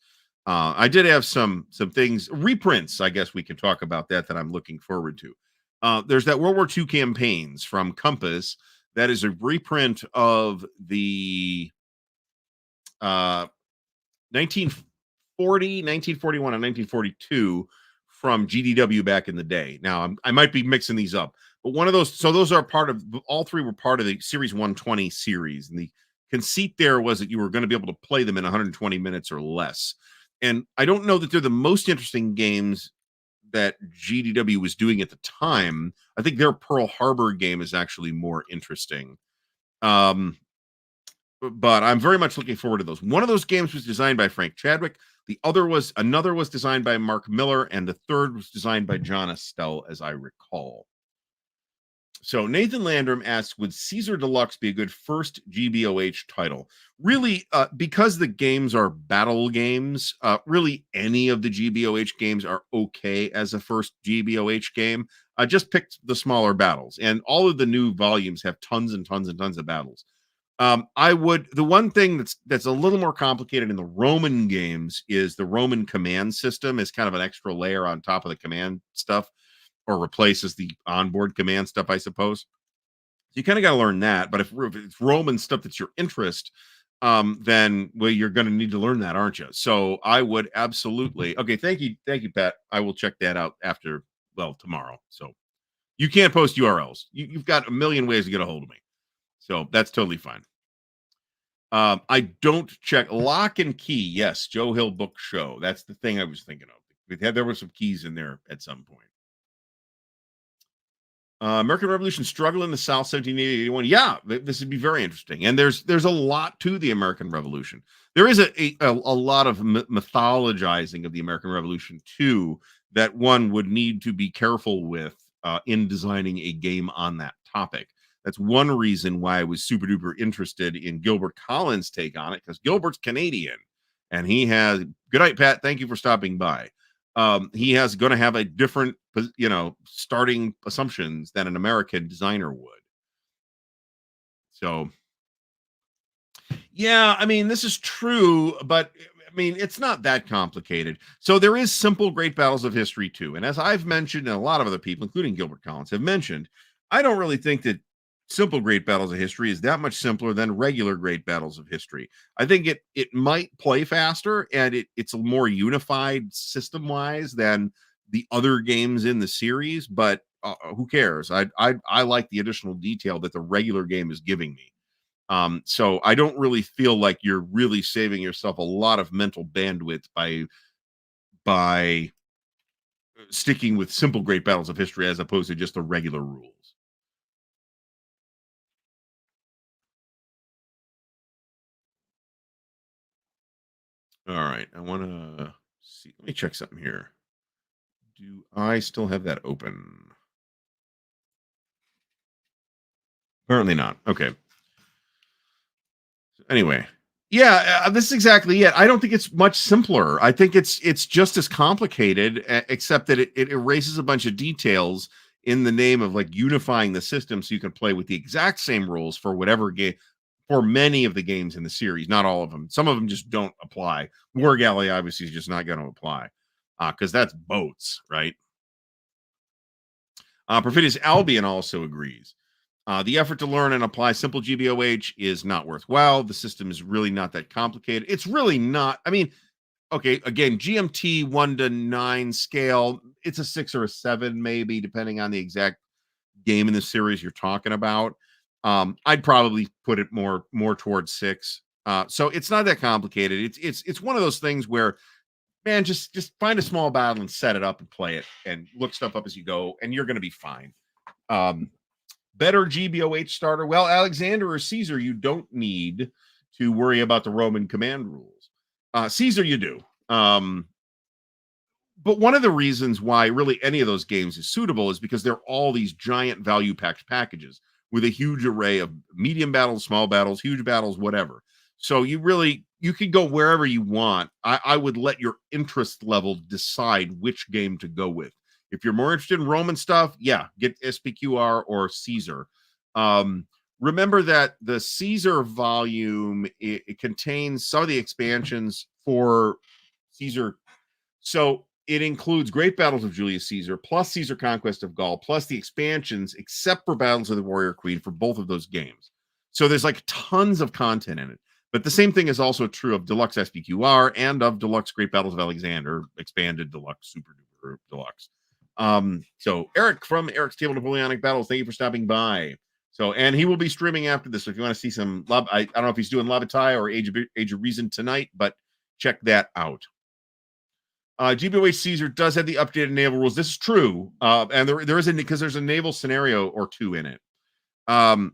I did have some things, reprints, I guess we can talk about that I'm looking forward to. There's that World War II campaigns from Compass. That is a reprint of the 1940, 1941, and 1942 from GDW back in the day. Now, I might be mixing these up, but one of those, so those are all three were part of the Series 120 series. And the conceit there was that you were going to be able to play them in 120 minutes or less. And I don't know that they're the most interesting games that GDW was doing at the time. I think their Pearl Harbor game is actually more interesting. But I'm very much looking forward to those. One of those games was designed by Frank Chadwick. Another was designed by Mark Miller, and the third was designed by John Estelle, as I recall. So Nathan Landrum asks, would Caesar Deluxe be a good first GBOH title? Really, because the games are battle games, really any of the GBOH games are okay as a first GBOH game. I just picked the smaller battles, and all of the new volumes have tons and tons and tons of battles. The one thing that's a little more complicated in the Roman games is the Roman command system is kind of an extra layer on top of the command stuff, or replaces the onboard command stuff, I suppose. So you kind of got to learn that. But if it's Roman stuff that's your interest, then you're going to need to learn that, aren't you? So I would absolutely. Okay, thank you, Pat. I will check that out tomorrow. So you can't post URLs. You've got a million ways to get a hold of me. So that's totally fine. I don't check Lock and Key. Yes, Joe Hill Book Show. That's the thing I was thinking of. There were some keys in there at some point. American Revolution struggle in the South, 1780-81. Yeah, this would be very interesting. And there's a lot to the American Revolution. There is a lot of mythologizing of the American Revolution too that one would need to be careful with in designing a game on that topic. That's one reason why I was super duper interested in Gilbert Collins' take on it, because Gilbert's Canadian, and he has good night, Pat. Thank you for stopping by. He has going to have a different, starting assumptions than an American designer would. So, yeah, I mean, this is true, but I mean, it's not that complicated. So there is simple great battles of history too. And as I've mentioned, and a lot of other people, including Gilbert Collins, have mentioned, I don't really think that simple great battles of history is that much simpler than regular great battles of history. I think it might play faster and it's a more unified system wise than the other games in the series, but who cares? I like the additional detail that the regular game is giving me. So I don't really feel like you're really saving yourself a lot of mental bandwidth by sticking with simple great battles of history as opposed to just the regular rules. All right, I want to see. Let me check something here. Do I still have that open? Apparently not. Okay. Anyway, yeah, this is exactly it. I don't think it's much simpler. I think it's just as complicated, except that it erases a bunch of details in the name of like unifying the system so you can play with the exact same rules for whatever game for many of the games in the series. Not all of them. Some of them just don't apply. War Galley obviously is just not going to apply because that's boats, right? Perfidious Albion also agrees. The effort to learn and apply simple GBOH is not worthwhile. The system is really not that complicated. It's really not. I mean, okay, again, GMT 1 to 9 scale, it's a 6 or a 7, maybe, depending on the exact game in the series you're talking about. I'd probably put it more towards 6. So it's not that complicated. It's one of those things where, man, just find a small battle and set it up and play it and look stuff up as you go, and you're going to be fine. Better GBOH starter. Well, Alexander or Caesar, you don't need to worry about the Roman command rules. Caesar, you do. But one of the reasons why really any of those games is suitable is because they're all these giant value packed packages with a huge array of medium battles, small battles, huge battles, whatever. So you can go wherever you want. I would let your interest level decide which game to go with. If you're more interested in Roman stuff, yeah, get SPQR or Caesar. Remember that the Caesar volume, it contains some of the expansions for Caesar. So it includes Great Battles of Julius Caesar, plus Caesar Conquest of Gaul, plus the expansions, except for Battles of the Warrior Queen for both of those games. So there's like tons of content in it. But the same thing is also true of Deluxe SPQR and of Deluxe Great Battles of Alexander, expanded Deluxe, Super Duper Deluxe. So Eric from Eric's Table Napoleonic Battles, thank you for stopping by. So, and he will be streaming after this. So if you want to see some love, I don't know if he's doing Labatai or Age of Reason tonight, but check that out. GBOH Caesar does have the updated naval rules. This is true. And there is because there's a naval scenario or two in it.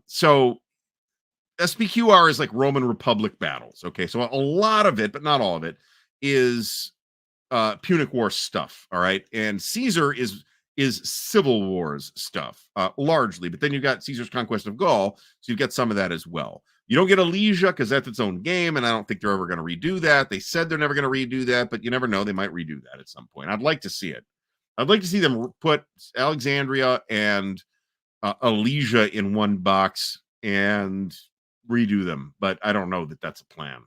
So SPQR is like Roman Republic battles. Okay. So a lot of it, but not all of it, is Punic War stuff. All right. And Caesar is Civil Wars stuff, largely. But then you've got Caesar's Conquest of Gaul. So you've got some of that as well. You don't get Alesia because that's its own game, and I don't think they're ever going to redo that. They said they're never going to redo that, but you never know. They might redo that at some point. I'd like to see it. I'd like to see them put Alexandria and Alesia in one box and redo them, but I don't know that that's a plan.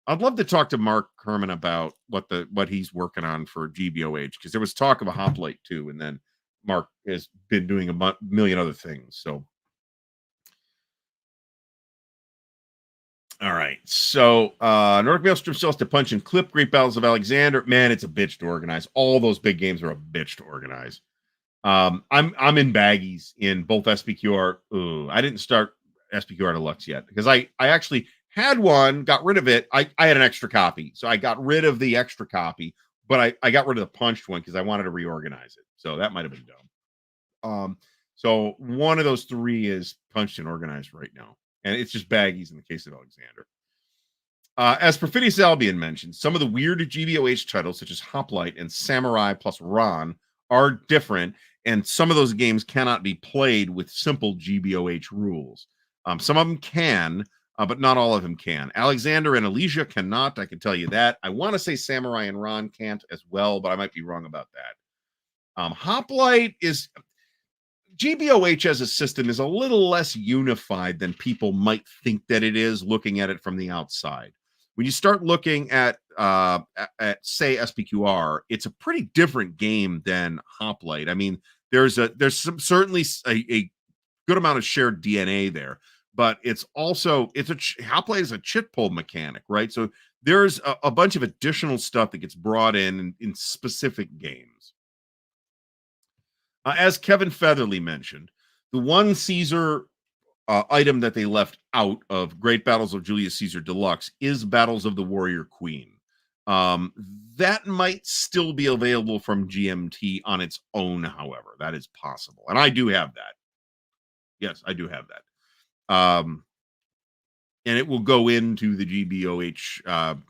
I'd love to talk to Mark Herman about what he's working on for GBOH, because there was talk of a hoplite too, and then Mark has been doing a million other things. So, all right. So, Nordic Maelstrom still has to punch and clip Great Battles of Alexander. Man, it's a bitch to organize. All those big games are a bitch to organize. I'm in baggies in both SPQR. Ooh, I didn't start SPQR Deluxe yet because I actually had one, got rid of it. I had an extra copy, so I got rid of the extra copy, but I got rid of the punched one because I wanted to reorganize it. So that might have been dumb. So one of those three is punched and organized right now, and it's just baggies in the case of Alexander. As Perfidious Albion mentioned, some of the weird GBOH titles, such as Hoplite and Samurai plus Ron, are different, and some of those games cannot be played with simple GBOH rules. Some of them can, but not all of them can. Alexander and Alicia cannot. I can tell you that. I want to say Samurai and Ron can't as well, but I might be wrong about that. Hoplite is GBOH as a system is a little less unified than people might think that it is, looking at it from the outside. When you start looking at say SPQR, it's a pretty different game than Hoplite. I mean, there's certainly a good amount of shared DNA there, but it's also Hoplite is a chit pull mechanic, right? So there's a bunch of additional stuff that gets brought in specific games. As Kevin Featherly mentioned, the one Caesar item that they left out of Great Battles of Julius Caesar Deluxe is Battles of the Warrior Queen. That might still be available from GMT on its own, however. That is possible. And I do have that. Yes, I do have that. And it will go into the GBOH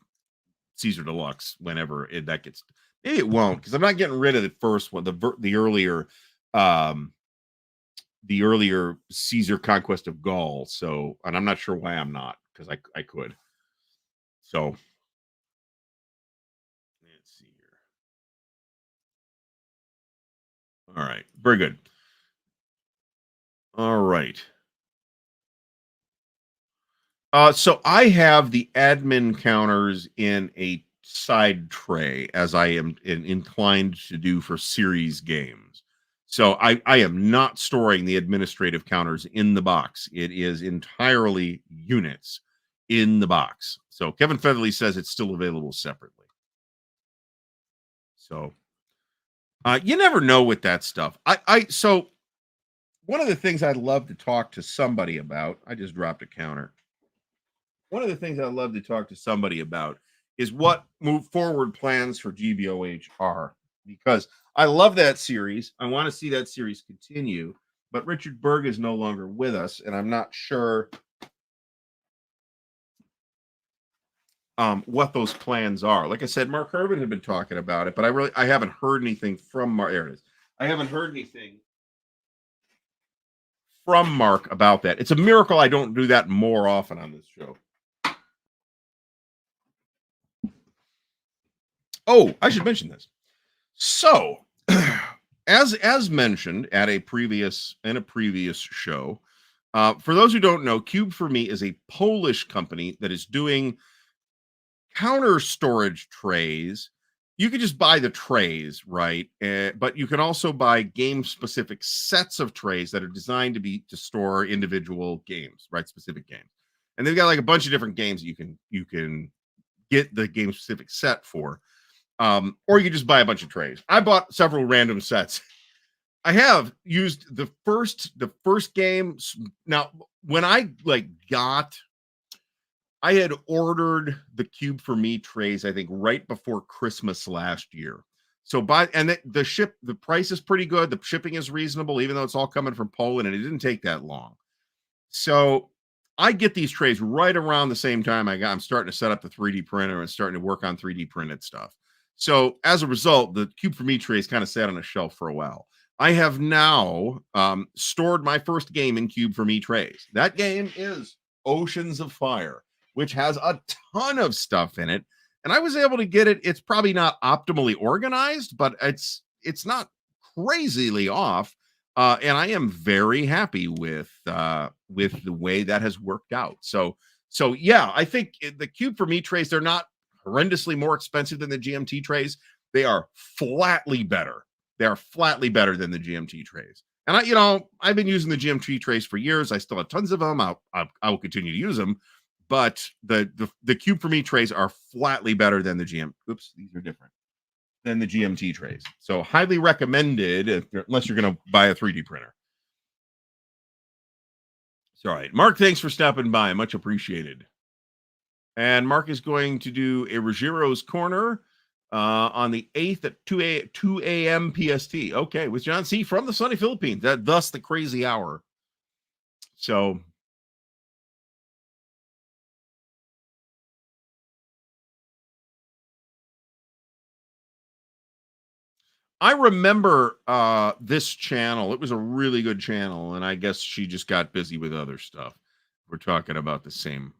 Caesar Deluxe whenever that gets. Maybe it won't, because I'm not getting rid of the first one, the earlier Caesar Conquest of Gaul. So, and I'm not sure why I'm not, because I could. So let's see here. All right, very good. All right. So I have the admin counters in a side tray, as I am inclined to do for series games. So I am not storing the administrative counters in the box. It is entirely units in the box. So Kevin Featherly says it's still available separately. So you never know with that stuff. So one of the things I'd love to talk to somebody about, I just dropped a counter. One of the things I'd love to talk to somebody about is what move forward plans for GBOH are, because I love that series. I want to see that series continue, but Richard Berg is no longer with us, and I'm not sure what those plans are. Like I said, Mark Herman had been talking about it, but I haven't heard anything from Mark. There it is. I haven't heard anything from Mark about that. It's a miracle I don't do that more often on this show. Oh, I should mention this. So, as mentioned at a previous show, for those who don't know, Cube for Me is a Polish company that is doing counter storage trays. You can just buy the trays, right? But you can also buy game-specific sets of trays that are designed to store individual games, right? Specific games, and they've got like a bunch of different games that you can get the game-specific set for. Or you just buy a bunch of trays. I bought several random sets. I have used the first game. Now, when I I had ordered the Cube for Me trays, I think right before Christmas last year. So the price is pretty good. The shipping is reasonable, even though it's all coming from Poland, and it didn't take that long. So I get these trays right around the same time I'm starting to set up the 3D printer and starting to work on 3D printed stuff. So as a result, the Cube for Me trays kind of sat on a shelf for a while. I have now stored my first game in Cube for Me trays. That game is Oceans of Fire, which has a ton of stuff in it. And I was able to get it. It's probably not optimally organized, but it's crazily off. And I am very happy with the way that has worked out. So yeah, I think the Cube for Me trays, they're not horrendously more expensive than the GMT trays. They are flatly better. They are flatly better than the GMT trays. And I've been using the GMT trays for years. I still have tons of them. I will continue to use them. But the Cube for Me trays are flatly better than the GM. Oops, these are different than the GMT trays. So highly recommended unless you're going to buy a 3D printer. It's all right. Mark, thanks for stopping by. Much appreciated. And Mark is going to do a Ruggiero's Corner on the 8th at 2 a.m. PST. Okay, with John C. from the sunny Philippines. Thus the crazy hour. So I remember this channel. It was a really good channel, and I guess she just got busy with other stuff. we're talking about the same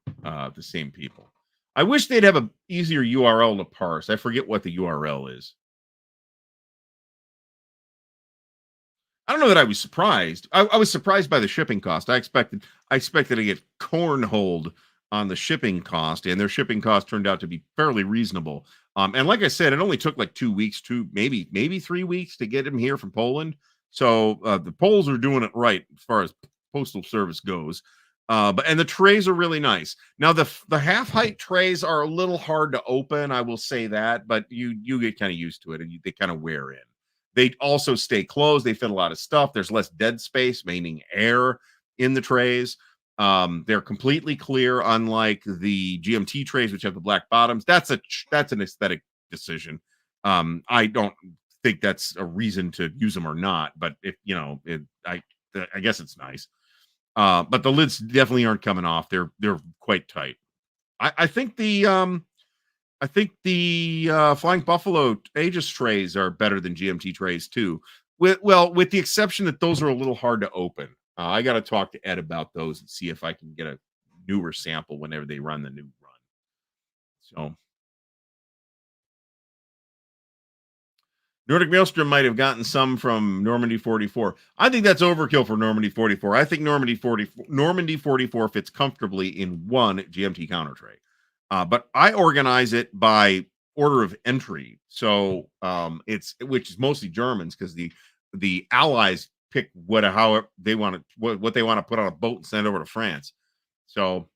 people. I wish they'd have a easier URL to parse. I forget what the URL is. I don't know that I was surprised. I was surprised by the shipping cost. I expected to get cornholed on the shipping cost, and their shipping cost turned out to be fairly reasonable. And like I said, it only took like 2 weeks, maybe 3 weeks to get them here from Poland. So the Poles are doing it right as far as postal service goes. And the trays are really nice. Now the half height trays are a little hard to open, I will say that, but you get kind of used to it, and they kind of wear in. They also stay closed. They fit a lot of stuff. There's less dead space, meaning air in the trays. They're completely clear, unlike the GMT trays, which have the black bottoms. That's an aesthetic decision. I don't think that's a reason to use them or not. But if you know, I guess it's nice. But the lids definitely aren't coming off. They're quite tight. I think the Flying Buffalo Aegis trays are better than GMT trays too. With the exception that those are a little hard to open. I got to talk to Ed about those and see if I can get a newer sample whenever they run the new run. So Nordic Maelstrom might have gotten some from Normandy 44. I think that's overkill for Normandy 44. I think Normandy 44 fits comfortably in one GMT counter tray. But I organize it by order of entry. So which is mostly Germans, because the Allies pick how they want to what they want to put on a boat and send over to France. So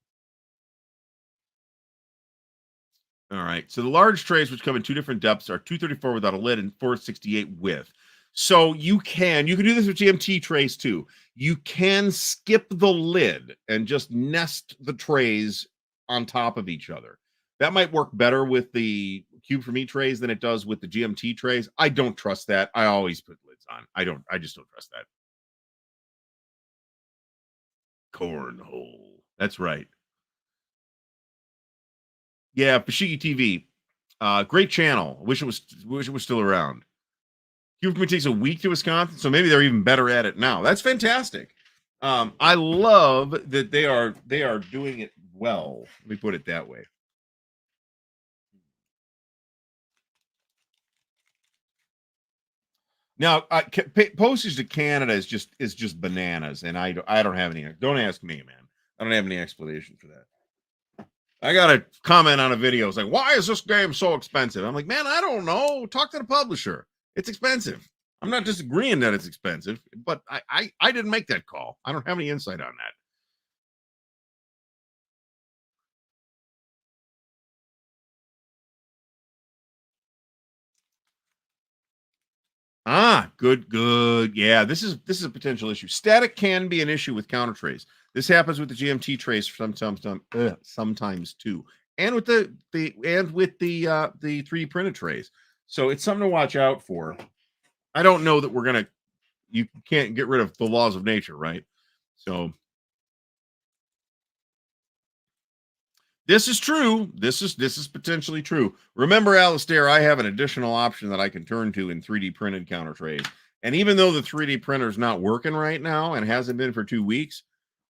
all right. So the large trays, which come in 2 different depths, are 234 without a lid and 468 width. So you can do this with GMT trays too. You can skip the lid and just nest the trays on top of each other. That might work better with the Cube for Me trays than it does with the GMT trays. I don't trust that. I always put lids on. I just don't trust that. Cornhole. That's right. Yeah, Bashiki TV. Great channel. Wish it was still around. Cube for Me takes a week to Wisconsin, so maybe they're even better at it now. That's fantastic. I love that they are doing it well. Let me put it that way. Now, postage to Canada is just bananas, and I don't have any. Don't ask me, man. I don't have any explanation for that. I got a comment on a video. It's like, why is this game so expensive? I'm like, man, I don't know. Talk to the publisher. It's expensive. I'm not disagreeing that it's expensive, but I didn't make that call. I don't have any insight on that. Good. Yeah, this is a potential issue. Static can be an issue with counter trays. This happens with the GMT trays sometimes too, and with the 3D printed trays. So it's something to watch out for. I don't know that you can't get rid of the laws of nature, right? So this is true. This is potentially true. Remember, Alistair, I have an additional option that I can turn to in 3D printed counter trays. And even though the 3D printer is not working right now and hasn't been for 2 weeks,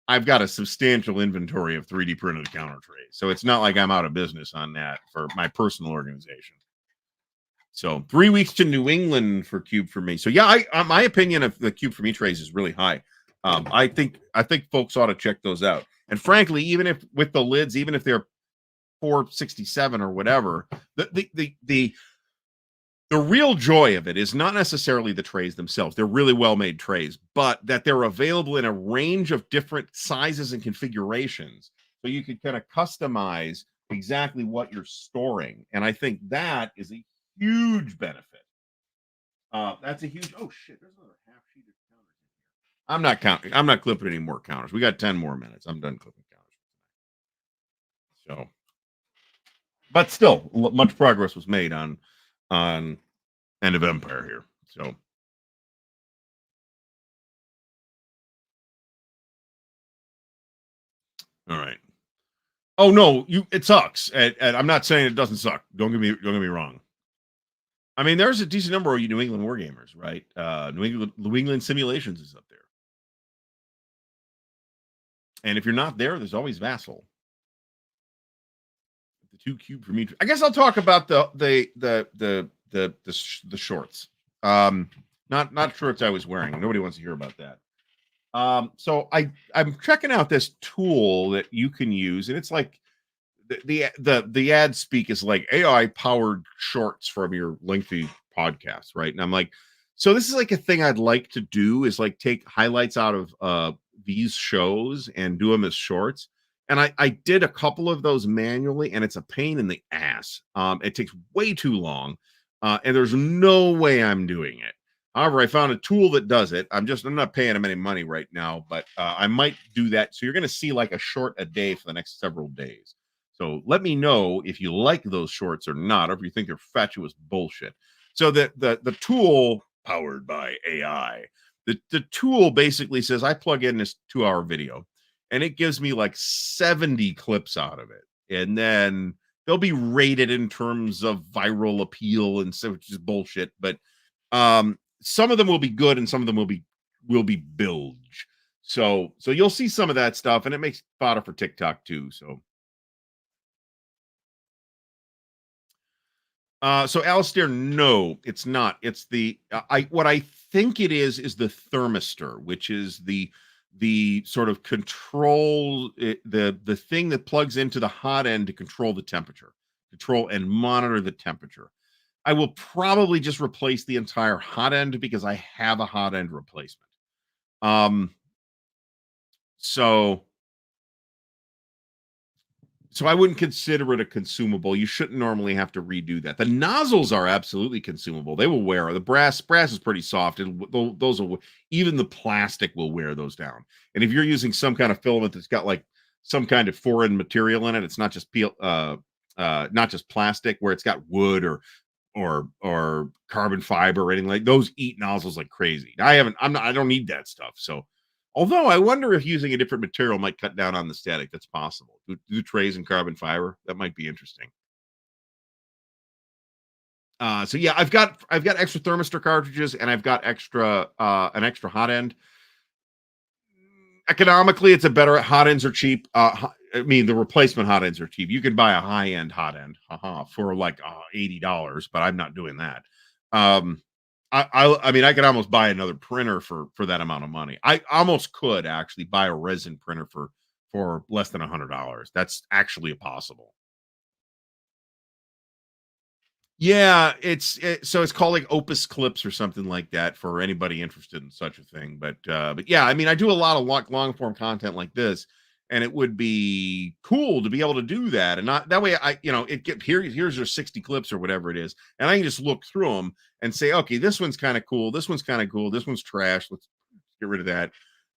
I've got a substantial inventory of 3D printed counter trays. So it's not like I'm out of business on that for my personal organization. So 3 weeks to New England for Cube for Me. So yeah, my opinion of the Cube for Me trays is really high. I think folks ought to check those out. And frankly, even if with the lids, even if they're 467 or whatever, the real joy of it is not necessarily the trays themselves. They're really well-made trays, but that they're available in a range of different sizes and configurations. So you could kind of customize exactly what you're storing. And I think that is a huge benefit. That's a huge, oh shit, there's another half sheet of counters in here. I'm not counting. I'm not clipping any more counters. We got 10 more minutes. I'm done clipping counters. So, but still, much progress was made on End of Empire here. So, all right. Oh no, it sucks. And I'm not saying it doesn't suck. Don't get me wrong. I mean, there's a decent number of you New England Wargamers, right? New England Simulations is up there. And if you're not there, there's always Vassal. The 2 cube for me. I guess I'll talk about the shorts. Not shorts I was wearing. Nobody wants to hear about that. So I'm checking out this tool that you can use, and it's like the ad speak is like AI powered shorts from your lengthy podcast, right? And I'm like, so this is like a thing I'd like to do, is like take highlights out of these shows and do them as shorts. And I did a couple of those manually, and it's a pain in the ass. It takes way too long, and there's no way I'm doing it. However, I found a tool that does it. I'm not paying them any money right now, but I might do that. So you're going to see like a short a day for the next several days. So let me know if you like those shorts or not, or if you think they're fatuous bullshit. So the tool powered by AI, the tool basically says I plug in this 2-hour video, and it gives me like 70 clips out of it, and then they'll be rated in terms of viral appeal and so, which is bullshit. But some of them will be good, and some of them will be bilge. So you'll see some of that stuff, and it makes fodder for TikTok too. So Alistair, no, it's not. It's the what I think it is the thermistor, which is the sort of the thing that plugs into the hot end to control the temperature, control and monitor the temperature. I will probably just replace the entire hot end because I have a hot end replacement. So I wouldn't consider it a consumable. You shouldn't normally have to redo that. The nozzles are absolutely consumable. They will wear. The brass is pretty soft, and those will, even the plastic will wear those down. And if you're using some kind of filament that's got like some kind of foreign material in it, it's not just not just plastic, where it's got wood or carbon fiber or anything, like those eat nozzles like crazy. I don't need that stuff. So although I wonder if using a different material might cut down on the static. That's possible. Do trays and carbon fiber. That might be interesting. So yeah, I've got extra thermistor cartridges, and I've got an extra hot end. Economically, it's a better. Hot ends are cheap. I mean, the replacement hot ends are cheap. You can buy a high end hot end for like $80, but I'm not doing that. I mean, I could almost buy another printer for that amount of money. I almost could actually buy a resin printer for less than $100. That's actually possible. Yeah, so it's called like Opus Clips or something like that for anybody interested in such a thing. But yeah, I mean, I do a lot of long form content like this, and it would be cool to be able to do that, and not that way. Here's your 60 clips or whatever it is, and I can just look through them and say, okay, this one's kind of cool, this one's kind of cool, this one's trash. Let's get rid of that.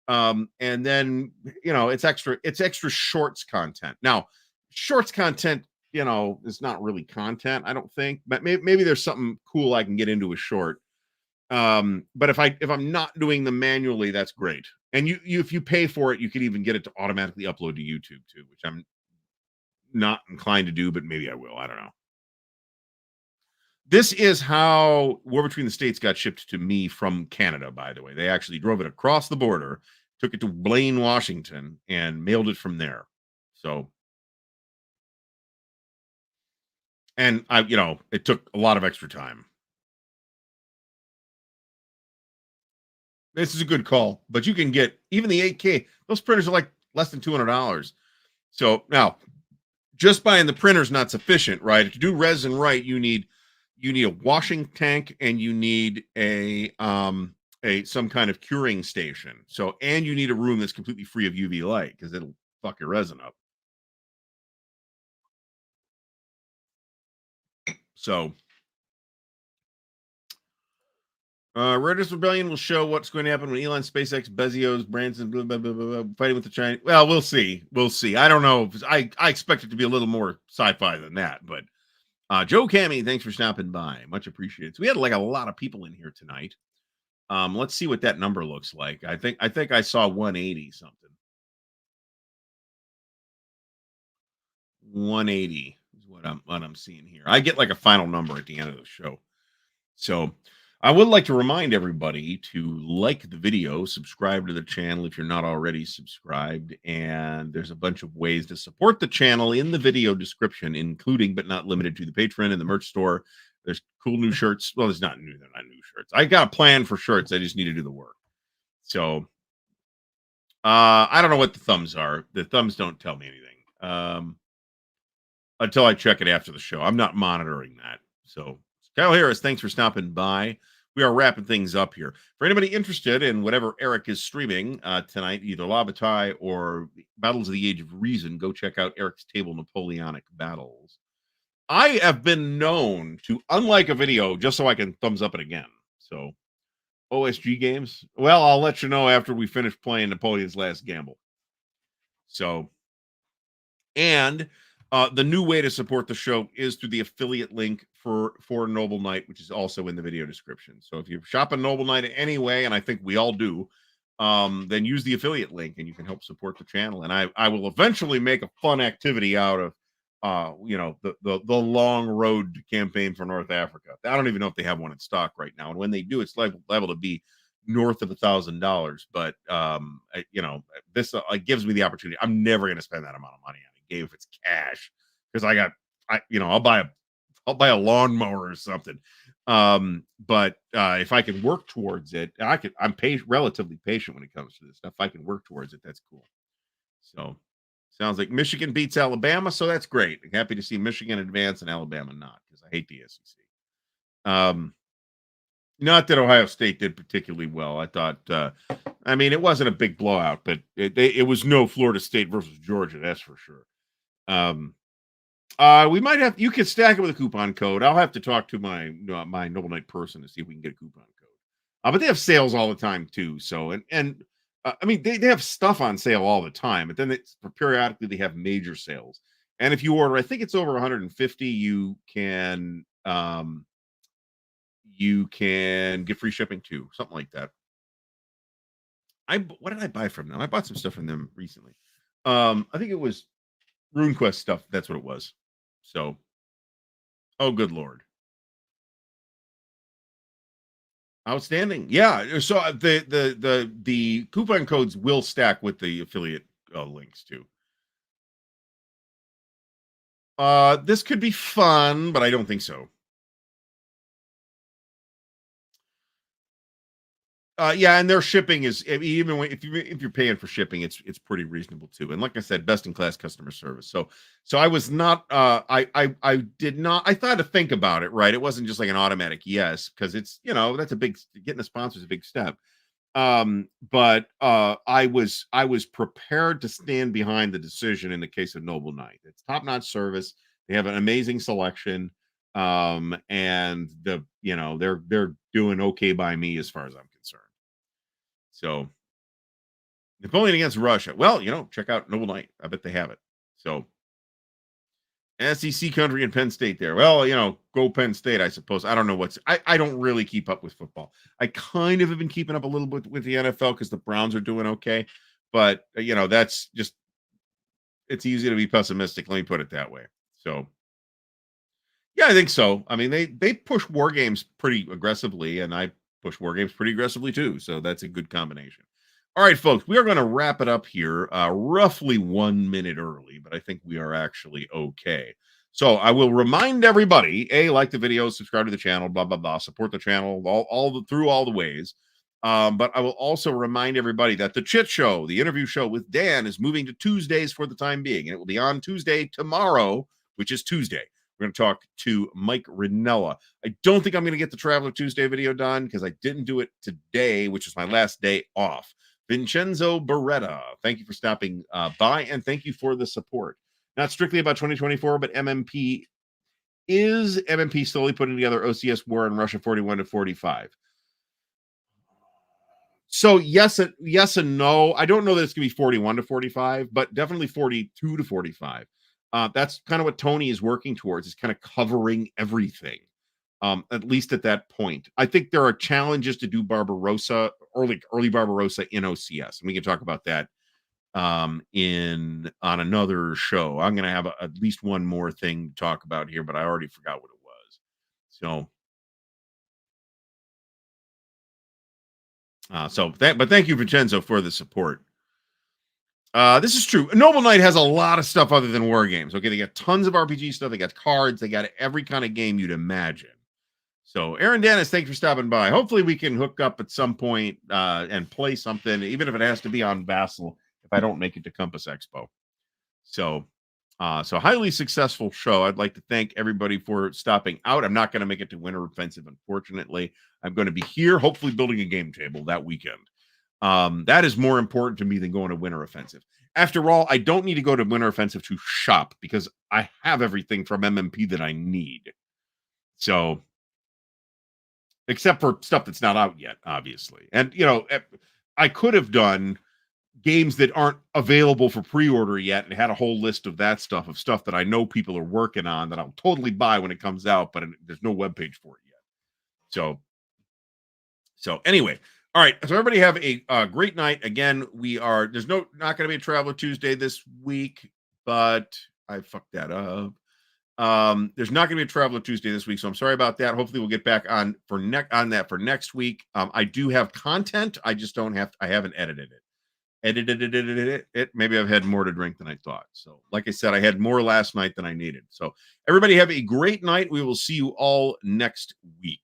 And then it's extra shorts content. Now, shorts content, is not really content, I don't think, but maybe there's something cool I can get into a short. But if I'm not doing them manually, that's great. And you if you pay for it, you can even get it to automatically upload to YouTube too, which I'm not inclined to do, but maybe I will. I don't know. This is how War Between the States got shipped to me from Canada, by the way. They actually drove it across the border, took it to Blaine, Washington, and mailed it from there. So, and it took a lot of extra time. This is a good call, but you can get even the 8K. Those printers are like less than $200. So now, just buying the printer is not sufficient, right? To do resin right, you need a washing tank, and you need a some kind of curing station. So, and you need a room that's completely free of UV light because it'll fuck your resin up. So, Reddit's Rebellion will show what's going to happen when Elon, SpaceX, Bezos, Branson, blah, blah, blah, blah, fighting with the Chinese. Well, we'll see. We'll see. I don't know. I expect it to be a little more sci-fi than that. But Joe Cammy, thanks for stopping by. Much appreciated. So we had like a lot of people in here tonight. Let's see what that number looks like. I think I saw 180 something. 180 is what I'm seeing here. I get like a final number at the end of the show. So I would like to remind everybody to like the video, subscribe to the channel if you're not already subscribed, and there's a bunch of ways to support the channel in the video description, including but not limited to the Patreon and the merch store. There's cool new shirts. Well, they're not new shirts. I got a plan for shirts. I just need to do the work. So I don't know what the thumbs are. The thumbs don't tell me anything. Until I check it after the show. I'm not monitoring that. So, Kyle Harris, thanks for stopping by. We are wrapping things up here. For anybody interested in whatever Eric is streaming tonight, either Labatai or Battles of the Age of Reason, go check out Eric's Table Napoleonic Battles. I have been known to unlike a video just so I can thumbs up it again. So, OSG games. Well, I'll let you know after we finish playing Napoleon's Last Gamble. So, and the new way to support the show is through the affiliate link for Noble Knight, which is also in the video description. So if you shop a Noble Knight anyway, and I think we all do, then use the affiliate link and you can help support the channel. And I will eventually make a fun activity out of the long road campaign for North Africa. I don't even know if they have one in stock right now, and when they do, it's liable to be north of $1,000. But this gives me the opportunity. I'm never going to spend that amount of money on a game if it's cash, because I'll buy a lawnmower or something. But if I can work towards it, I'm relatively patient when it comes to this stuff. If I can work towards it, that's cool. So sounds like Michigan beats Alabama, so that's great. I'm happy to see Michigan advance and Alabama not, because I hate the SEC. Not that Ohio State did particularly well. I thought, it wasn't a big blowout, but it was no Florida State versus Georgia, that's for sure. We might have, you can stack it with a coupon code. I'll have to talk to my Noble Knight person to see if we can get a coupon code. But they have sales all the time too. So, they have stuff on sale all the time, but then periodically they have major sales. And if you order, I think it's over 150, you can get free shipping too, something like that. What did I buy from them? I bought some stuff from them recently. I think it was RuneQuest stuff. That's what it was. So, oh, good Lord. Outstanding. Yeah. So the coupon codes will stack with the affiliate links too. This could be fun, but I don't think so. Yeah, and their shipping is, even if you're paying for shipping, it's pretty reasonable too. And like I said, best in class customer service. So I was not, I did not, I thought to think about it, right? It wasn't just like an automatic yes, because it's, that's getting a sponsor is a big step. But I was prepared to stand behind the decision in the case of Noble Knight. It's top-notch service. They have an amazing selection. And they're doing okay by me as far as I'm concerned. So Napoleon against Russia. Well, check out Noble Knight. I bet they have it. So SEC country and Penn State there. Well, go Penn State, I suppose. I don't know I don't really keep up with football. I kind of have been keeping up a little bit with the NFL because the Browns are doing okay. But, that's just, it's easy to be pessimistic. Let me put it that way. So, yeah, I think so. They push Wargames pretty aggressively, and I push Wargames pretty aggressively too. So that's a good combination. All right, folks, we are going to wrap it up here roughly 1 minute early, but I think we are actually okay. So I will remind everybody, like the video, subscribe to the channel, blah, blah, blah, support the channel through all the ways. But I will also remind everybody that the Chit Show, the interview show with Dan, is moving to Tuesdays for the time being, and it will be on Tuesday tomorrow, which is Tuesday. We're going to talk to Mike Rinella. I don't think I'm going to get the Traveler Tuesday video done because I didn't do it today, which is my last day off. Vincenzo Beretta, thank you for stopping by, and thank you for the support. Not strictly about 2024, but MMP slowly putting together OCS War in Russia 41 to 45. So yes and no. I don't know that it's going to be 41 to 45, but definitely 42 to 45. That's kind of what Tony is working towards, is kind of covering everything, at least at that point. I think there are challenges to do Barbarossa, early Barbarossa in OCS, and we can talk about that on another show. I'm going to have at least one more thing to talk about here, but I already forgot what it was. So But thank you, Vincenzo, for the support. This is true. Noble Knight has a lot of stuff other than war games. Okay, they got tons of RPG stuff. They got cards. They got every kind of game you'd imagine. So, Aaron Dennis, thanks for stopping by. Hopefully, we can hook up at some point and play something, even if it has to be on Vassal. If I don't make it to Compass Expo, so highly successful show. I'd like to thank everybody for stopping out. I'm not going to make it to Winter Offensive, unfortunately. I'm going to be here, hopefully, building a game table that weekend. That is more important to me than going to Winter Offensive. After all, I don't need to go to Winter Offensive to shop because I have everything from MMP that I need. So, except for stuff that's not out yet, obviously. And, I could have done games that aren't available for pre-order yet and had a whole list of that stuff, that I know people are working on that I'll totally buy when it comes out, but there's no webpage for it yet. So anyway, all right. So everybody have a great night. Again, there's not going to be a Traveler Tuesday this week, but I fucked that up. There's not going to be a Traveler Tuesday this week, so I'm sorry about that. Hopefully we'll get back on for next week. I do have content. I just I haven't edited it. Maybe I've had more to drink than I thought. So like I said, I had more last night than I needed. So everybody have a great night. We will see you all next week.